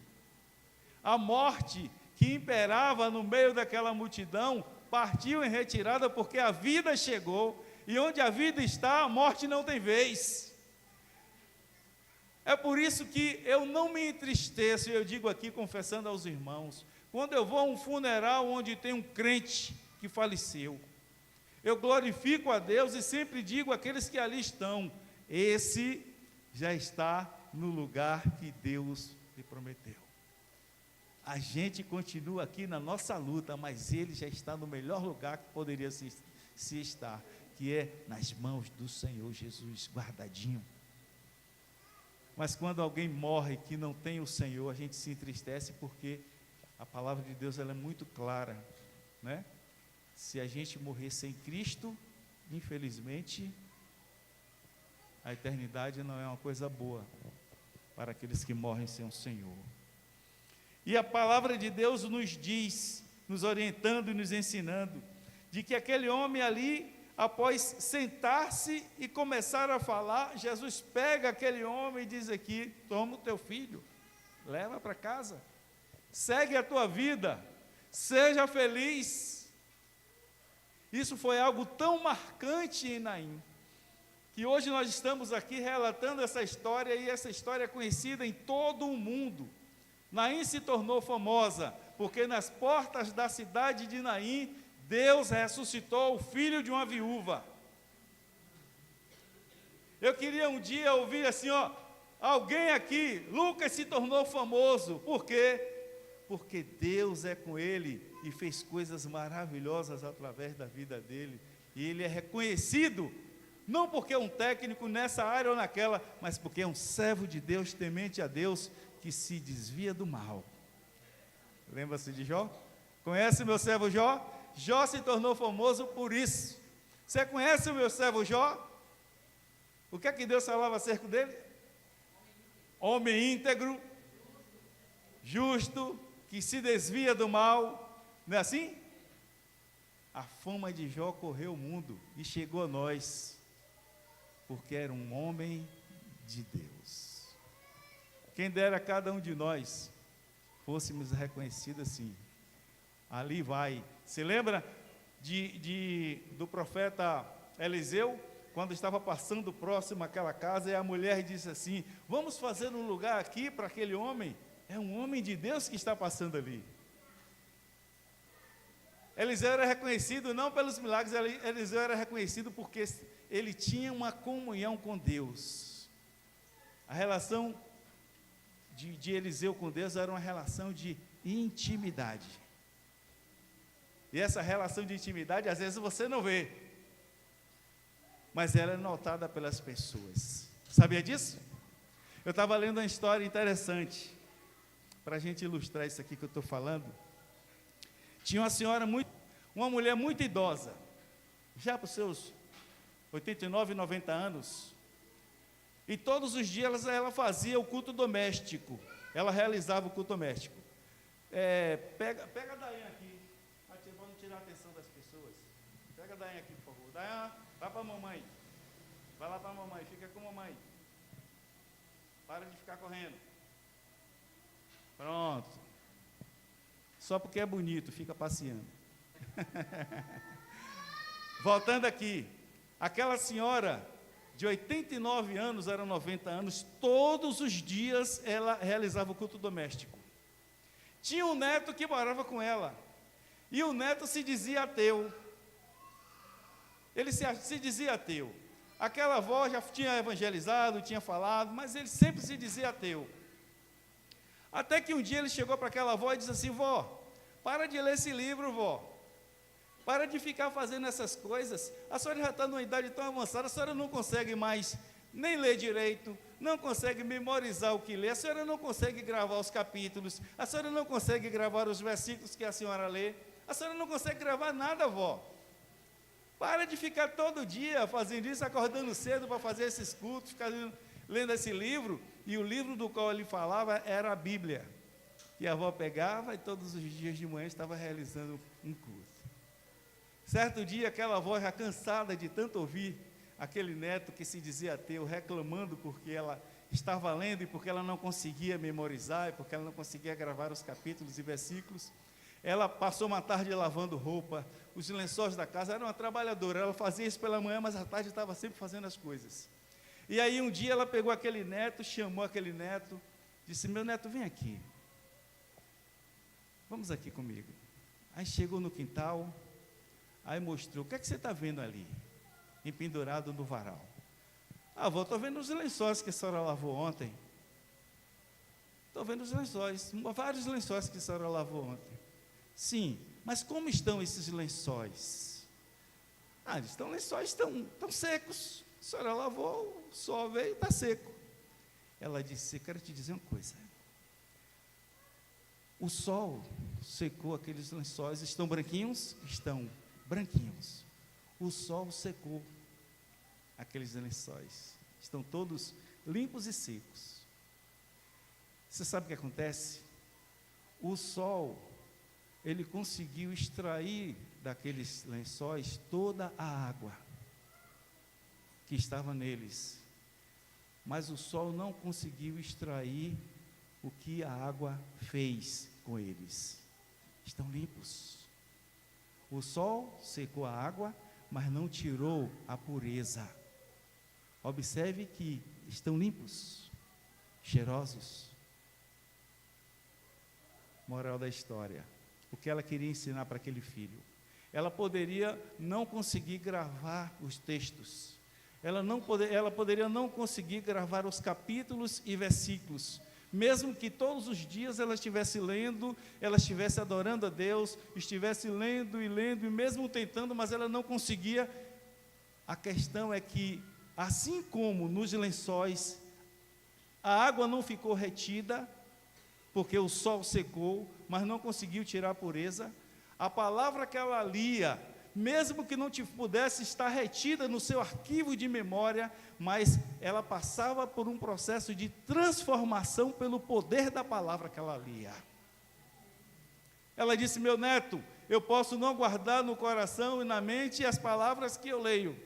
A morte que imperava no meio daquela multidão partiu em retirada, porque a vida chegou, e onde a vida está, a morte não tem vez. É por isso que eu não me entristeço, e eu digo aqui, confessando aos irmãos, quando eu vou a um funeral onde tem um crente que faleceu, eu glorifico a Deus e sempre digo àqueles que ali estão, esse já está no lugar que Deus lhe prometeu. A gente continua aqui na nossa luta, mas ele já está no melhor lugar que poderia se estar, que é nas mãos do Senhor Jesus, guardadinho. Mas quando alguém morre que não tem o Senhor, a gente se entristece, porque a palavra de Deus ela é muito clara, né? Se a gente morrer sem Cristo, infelizmente, a eternidade não é uma coisa boa para aqueles que morrem sem o Senhor. E a palavra de Deus nos diz, nos orientando e nos ensinando, de que aquele homem ali, após sentar-se e começar a falar, Jesus pega aquele homem e diz aqui: toma o teu filho, leva para casa, segue a tua vida, seja feliz. Isso foi algo tão marcante em Naim, que hoje nós estamos aqui relatando essa história, e essa história é conhecida em todo o mundo. Naim se tornou famosa, porque nas portas da cidade de Naim, Deus ressuscitou o filho de uma viúva. Eu queria um dia ouvir assim, alguém aqui, Lucas se tornou famoso, por quê? Porque Deus é com ele e fez coisas maravilhosas através da vida dele, e ele é reconhecido, não porque é um técnico nessa área ou naquela, mas porque é um servo de Deus, temente a Deus, que se desvia do mal. Lembra-se de Jó? Conhece o meu servo Jó? Jó se tornou famoso por isso. Você conhece o meu servo Jó? O que é que Deus falava acerca dele? Homem íntegro, justo, que se desvia do mal. Não é assim? A fama de Jó correu o mundo e chegou a nós, porque era um homem de Deus. Quem dera cada um de nós fôssemos reconhecidos assim. Ali vai. Se lembra do profeta Eliseu, quando estava passando próximo àquela casa, e a mulher disse assim: vamos fazer um lugar aqui para aquele homem? É um homem de Deus que está passando ali. Eliseu era reconhecido não pelos milagres, Eliseu era reconhecido porque ele tinha uma comunhão com Deus. A relação de Eliseu com Deus era uma relação de intimidade. E essa relação de intimidade, às vezes você não vê, mas ela é notada pelas pessoas. Sabia disso? Eu estava lendo uma história interessante, para a gente ilustrar isso aqui que eu estou falando. Tinha uma mulher muito idosa, já para os seus 89, 90 anos, e todos os dias ela fazia o culto doméstico, ela realizava o culto doméstico. Pega a Dayan aqui, para não tirar a atenção das pessoas. Pega a Dayan aqui, por favor. Dayan, vai para a mamãe, vai lá para a mamãe, fica com a mamãe, para de ficar correndo. Pronto. Só porque é bonito, fica passeando. Voltando aqui, aquela senhora de 89 anos, eram 90 anos, todos os dias ela realizava o culto doméstico. Tinha um neto que morava com ela, e o neto se dizia ateu. Ele se dizia ateu. Aquela avó já tinha evangelizado, tinha falado, mas ele sempre se dizia ateu. Até que um dia ele chegou para aquela avó e disse assim: vó, para de ler esse livro, vó. Para de ficar fazendo essas coisas. A senhora já está numa idade tão avançada, a senhora não consegue mais nem ler direito, não consegue memorizar o que lê, a senhora não consegue gravar os capítulos, a senhora não consegue gravar os versículos que a senhora lê, a senhora não consegue gravar nada, vó. Para de ficar todo dia fazendo isso, acordando cedo para fazer esses cultos, ficar lendo esse livro. E o livro do qual ele falava era a Bíblia, que a avó pegava e todos os dias de manhã estava realizando um culto. Certo dia, aquela avó, já cansada de tanto ouvir aquele neto que se dizia ateu, reclamando porque ela estava lendo e porque ela não conseguia memorizar, e porque ela não conseguia gravar os capítulos e versículos, ela passou uma tarde lavando roupa, os lençóis da casa. Era uma trabalhadora, ela fazia isso pela manhã, mas à tarde estava sempre fazendo as coisas. E aí um dia ela pegou aquele neto, chamou aquele neto, disse: meu neto, vem aqui, vamos aqui comigo. Aí chegou no quintal, aí mostrou: o que é que você está vendo ali, empendurado no varal? Ah, avó, estou vendo os lençóis que a senhora lavou ontem. Estou vendo os lençóis, vários lençóis que a senhora lavou ontem. Sim, mas como estão esses lençóis? Ah, estão secos. A senhora lavou, o sol veio e está seco. Ela disse: eu quero te dizer uma coisa. O sol secou aqueles lençóis. Estão branquinhos? Estão branquinhos. O sol secou aqueles lençóis. Estão todos limpos e secos. Você sabe o que acontece? O sol, ele conseguiu extrair daqueles lençóis toda a água que estava neles, mas o sol não conseguiu extrair o que a água fez com eles. Estão limpos. O sol secou a água, mas não tirou a pureza. Observe que estão limpos, cheirosos. Moral da história: o que ela queria ensinar para aquele filho? Ela poderia não conseguir gravar os textos, ela poderia não conseguir gravar os capítulos e versículos, mesmo que todos os dias ela estivesse lendo, ela estivesse adorando a Deus, estivesse lendo, e mesmo tentando, mas ela não conseguia. A questão é que, assim como nos lençóis, a água não ficou retida, porque o sol secou, mas não conseguiu tirar a pureza. A palavra que ela lia, mesmo que não pudesse estar retida no seu arquivo de memória, mas ela passava por um processo de transformação pelo poder da palavra que ela lia. Ela disse: meu neto, eu posso não guardar no coração e na mente as palavras que eu leio,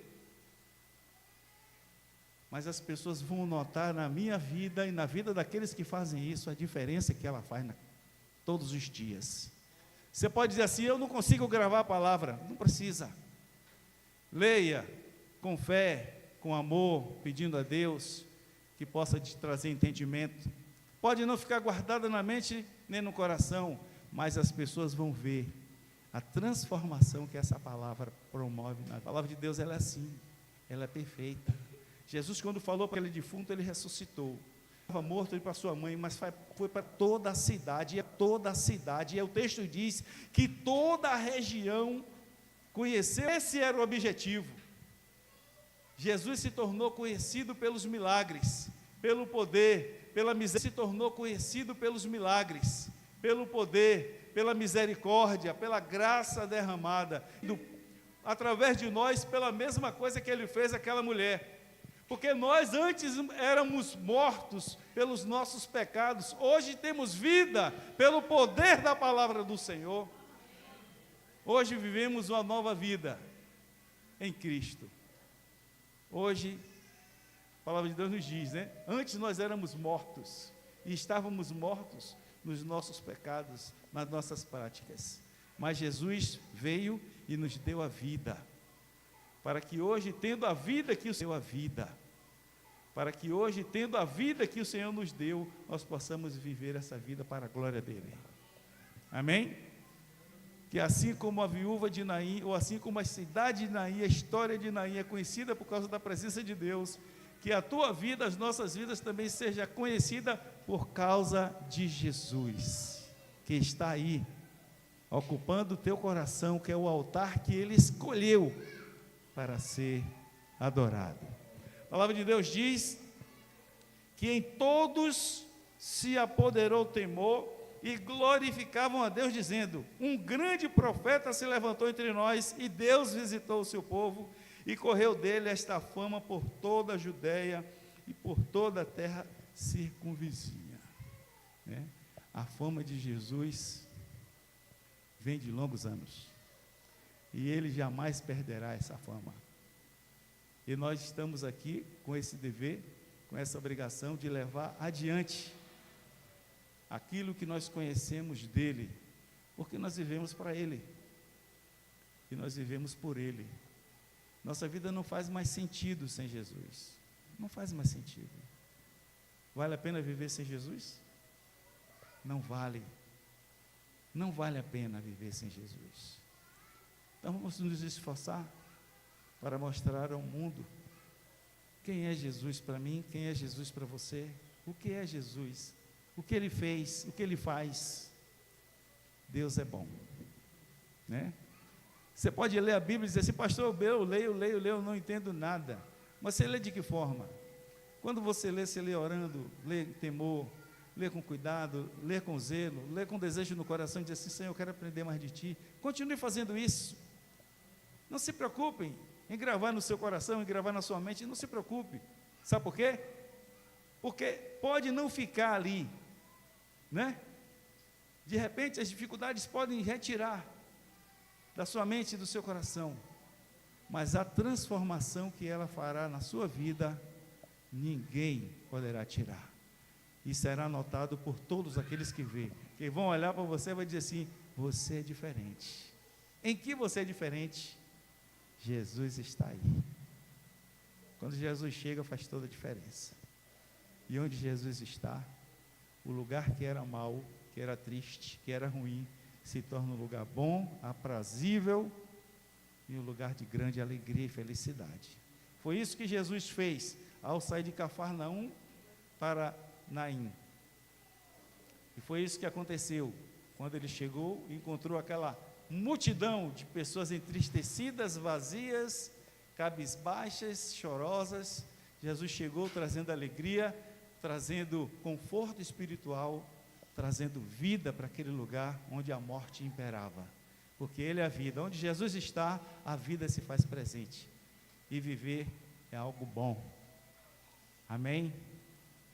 mas as pessoas vão notar na minha vida e na vida daqueles que fazem isso, a diferença que ela faz todos os dias. Você pode dizer assim: eu não consigo gravar a palavra. Não precisa. Leia com fé, com amor, pedindo a Deus que possa te trazer entendimento. Pode não ficar guardada na mente nem no coração, mas as pessoas vão ver a transformação que essa palavra promove. A palavra de Deus, ela é assim, ela é perfeita. Jesus, quando falou para aquele defunto, ele ressuscitou. Estava morto, ele para sua mãe, mas foi para toda a cidade, e o texto diz que toda a região conheceu. Esse era o objetivo. Jesus se tornou conhecido pelos milagres, pelo poder, pela misericórdia. Se tornou conhecido pelos milagres, pelo poder, pela misericórdia, pela graça derramada, através de nós, pela mesma coisa que ele fez àquela mulher. Porque nós antes éramos mortos pelos nossos pecados, hoje temos vida pelo poder da palavra do Senhor. Hoje vivemos uma nova vida em Cristo. Hoje, a palavra de Deus nos diz, né? Antes nós éramos mortos, e estávamos mortos nos nossos pecados, nas nossas práticas. Mas Jesus veio e nos deu a vida, para que hoje, tendo a vida que o Senhor nos deu, nós possamos viver essa vida para a glória dele. Amém? Que assim como a viúva de Naim, ou assim como a cidade de Naim, a história de Naim é conhecida por causa da presença de Deus, que a tua vida, as nossas vidas também seja conhecida por causa de Jesus, que está aí, ocupando o teu coração, que é o altar que ele escolheu para ser adorado. A palavra de Deus diz que em todos se apoderou o temor e glorificavam a Deus, dizendo: um grande profeta se levantou entre nós, e Deus visitou o seu povo, e correu dele esta fama por toda a Judéia e por toda a terra circunvizinha. A fama de Jesus vem de longos anos. e ele jamais perderá essa fama. E nós estamos aqui com esse dever, com essa obrigação de levar adiante aquilo que nós conhecemos dele, porque nós vivemos para ele, e nós vivemos por ele. Nossa vida não faz mais sentido sem Jesus, não faz mais sentido. Vale a pena viver sem Jesus? Não vale, não vale a pena viver sem Jesus. Então vamos nos esforçar para mostrar ao mundo quem é Jesus para mim, quem é Jesus para você, o que é Jesus, o que ele fez, o que ele faz. Deus é bom, né? Você pode ler a Bíblia e dizer assim: pastor, eu leio, não entendo nada. Mas você lê de que forma? Quando você lê orando, lê com temor, lê com cuidado, lê com zelo, lê com desejo no coração e diz assim: Senhor, eu quero aprender mais de Ti. Continue fazendo isso. Não se preocupem em gravar no seu coração, em gravar na sua mente, não se preocupe. Sabe por quê? Porque pode não ficar ali, né? De repente as dificuldades podem retirar da sua mente e do seu coração, mas a transformação que ela fará na sua vida, ninguém poderá tirar, e será notado por todos aqueles que vê, que vão olhar para você e vai dizer assim: você é diferente. Em que você é diferente? Jesus está aí. Quando Jesus chega, faz toda a diferença. E onde Jesus está, o lugar que era mau, que era triste, que era ruim, se torna um lugar bom, aprazível e um lugar de grande alegria e felicidade. Foi isso que Jesus fez ao sair de Cafarnaum para Naim. E foi isso que aconteceu quando ele chegou e encontrou aquela multidão de pessoas entristecidas, vazias, cabisbaixas, chorosas. Jesus chegou trazendo alegria, trazendo conforto espiritual, trazendo vida para aquele lugar onde a morte imperava, porque Ele é a vida. Onde Jesus está, a vida se faz presente, e viver é algo bom. Amém?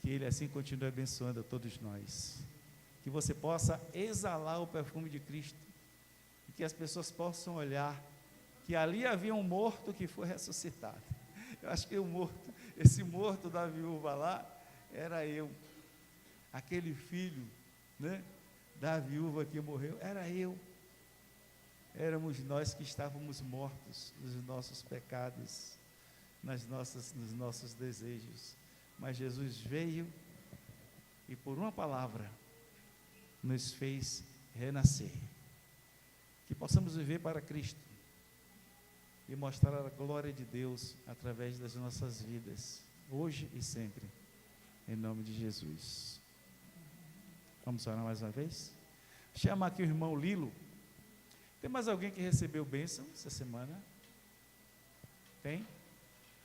Que Ele assim continue abençoando a todos nós, que você possa exalar o perfume de Cristo, e que as pessoas possam olhar que ali havia um morto que foi ressuscitado. Eu acho que esse morto da viúva lá, era eu, aquele filho, né, da viúva que morreu, era eu. Éramos nós que estávamos mortos nos nossos pecados, nos nossos desejos, mas Jesus veio e por uma palavra nos fez renascer. Que possamos viver para Cristo e mostrar a glória de Deus através das nossas vidas, hoje e sempre, em nome de Jesus. Vamos orar mais uma vez? Chama aqui o irmão Lilo. Tem mais alguém que recebeu bênção essa semana? Tem?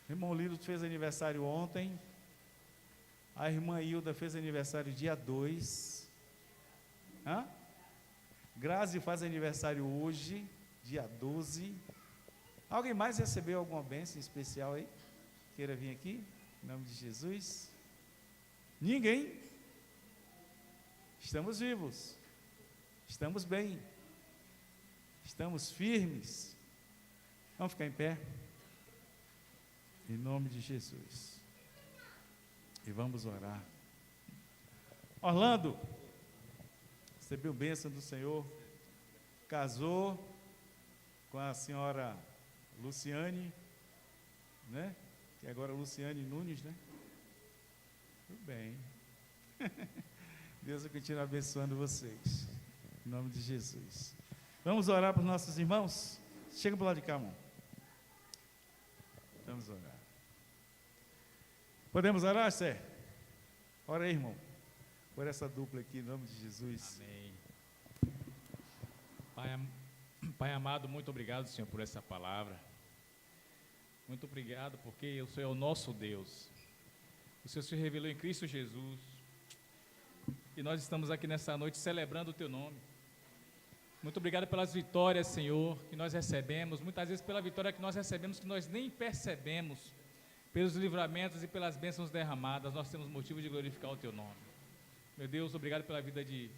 O irmão Lilo fez aniversário ontem. A irmã Hilda fez aniversário dia 2. Grazi faz aniversário hoje, dia 12. Alguém mais recebeu alguma bênção especial aí? Queira vir aqui, em nome de Jesus? Ninguém? Estamos vivos, estamos bem, estamos firmes. Vamos ficar em pé, em nome de Jesus, e vamos orar. Orlando recebeu bênção do Senhor, casou com a senhora Luciane, né? Que agora é Luciane Nunes, né? Tudo bem. Deus vai continuar abençoando vocês, em nome de Jesus. Vamos orar para os nossos irmãos? Chega para o lado de cá, irmão. Vamos orar. Podemos orar, Sé? Ora aí, irmão, por essa dupla aqui, em nome de Jesus. Amém. Pai amado, muito obrigado, Senhor, por essa palavra. Muito obrigado, porque o Senhor é o nosso Deus. O Senhor se revelou em Cristo Jesus. E nós estamos aqui nessa noite celebrando o Teu nome. Muito obrigado pelas vitórias, Senhor, que nós recebemos. Muitas vezes pela vitória que nós recebemos, que nós nem percebemos. Pelos livramentos e pelas bênçãos derramadas, nós temos motivo de glorificar o Teu nome. Meu Deus, obrigado pela vida de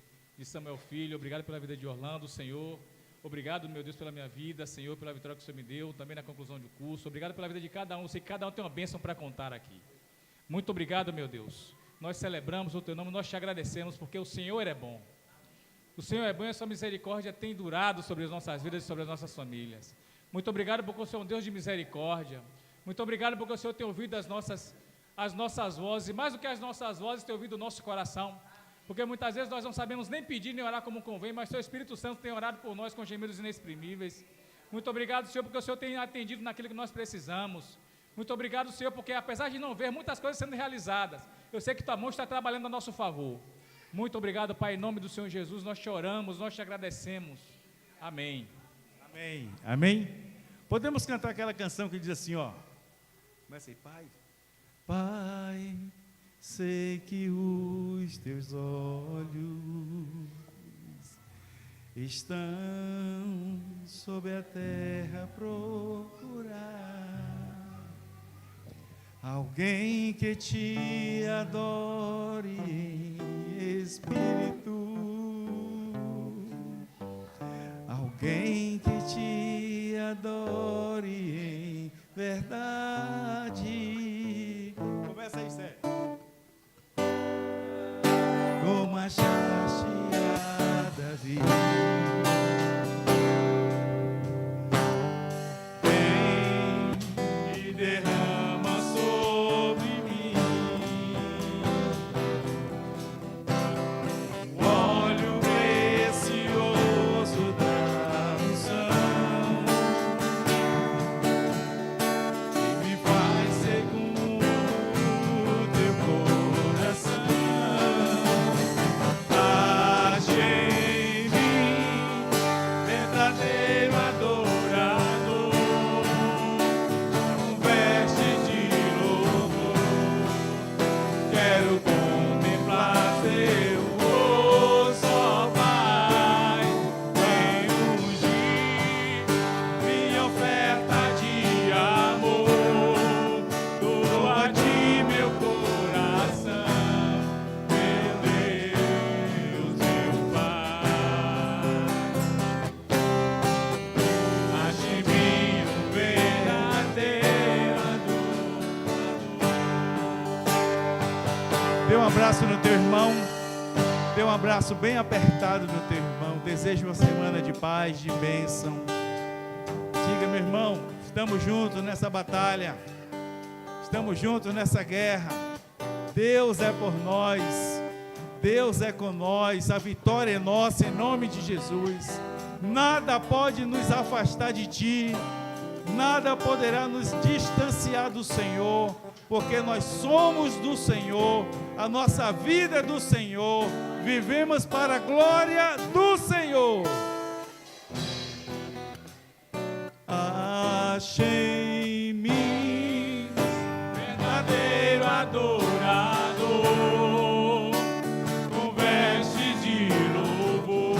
Samuel Filho, obrigado pela vida de Orlando, Senhor. Obrigado, meu Deus, pela minha vida, Senhor, pela vitória que o Senhor me deu, também na conclusão do curso. Obrigado pela vida de cada um. Sei que cada um tem uma bênção para contar aqui. Muito obrigado, meu Deus. Nós celebramos o Teu nome, nós te agradecemos, porque o Senhor é bom. O Senhor é bom e a sua misericórdia tem durado sobre as nossas vidas e sobre as nossas famílias. Muito obrigado porque o Senhor é um Deus de misericórdia. Muito obrigado porque o Senhor tem ouvido as nossas vozes, e mais do que as nossas vozes, tem ouvido o nosso coração. Porque muitas vezes nós não sabemos nem pedir, nem orar como convém, mas o Seu Espírito Santo tem orado por nós com gemidos inexprimíveis. Muito obrigado, Senhor, porque o Senhor tem atendido naquilo que nós precisamos. Muito obrigado, Senhor, porque apesar de não ver muitas coisas sendo realizadas, eu sei que Tua mão está trabalhando a nosso favor. Muito obrigado, Pai, em nome do Senhor Jesus, nós te oramos, nós te agradecemos. Amém. Amém. Amém? Podemos cantar aquela canção que diz assim, ó. Começa aí, Pai. Pai, sei que os Teus olhos estão sobre a terra a procurar alguém que Te adore em espírito, alguém que Te adore em verdade. Começa aí, Sérgio. Como a chasteada vem e derrama sobre mim o óleo precioso da unção e me faz segundo o Teu coração. Achei em mim verdadeiro adorador, com veste de louvor. Quero contemplar Teu rosto, ó Pai. Vem ungir minha oferta de amor. Dou a Ti meu coração, meu Deus, meu Pai. Ache em mim um verdadeiro adorador. Dê um abraço no teu irmão. Dê um abraço bem apertado no teu irmão. Desejo uma semana de paz, de bênção. Diga, meu irmão, estamos juntos nessa batalha. Estamos juntos nessa guerra. Deus é por nós. Deus é com nós. A vitória é nossa em nome de Jesus. Nada pode nos afastar de Ti. Nada poderá nos distanciar do Senhor, porque nós somos do Senhor. A nossa vida é do Senhor. Vivemos para a glória do Senhor. Achei em mim verdadeiro adorador, com vestes de louvor.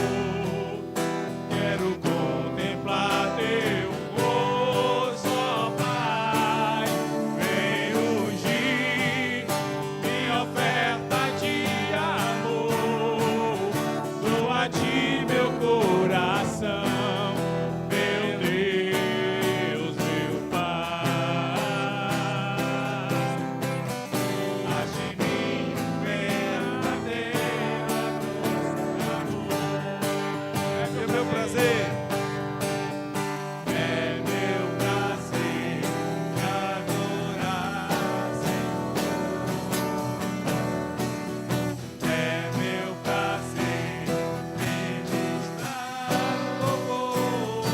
Quero contemplar Teu rosto, ó Pai. Vem ungir minha oferta de amor. Dou a Ti meu coração, meu Deus, meu Pai. Ache em mim um verdadeiro adorador. É meu prazer. É meu prazer te adorar, Senhor. É meu prazer ministrar louvor.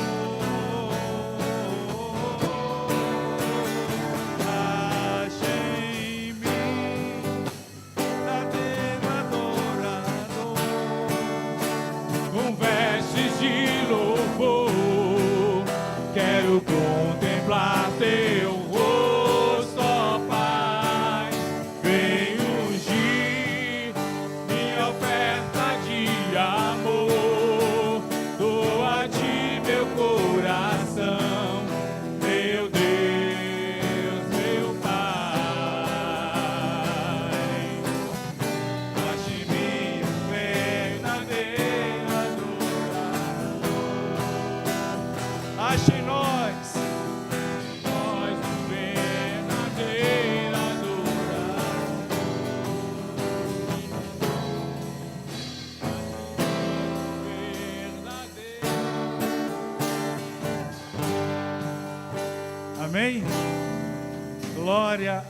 Achei em mim verdadeiro adorador, com vestes de louvor. Quero contemplar Teu rosto, ó Pai. Vem ungir minha oferta de amor. Dou a Ti meu coração, meu Deus, meu Pai. Ache em mim um verdadeiro adorador. Amém? Glória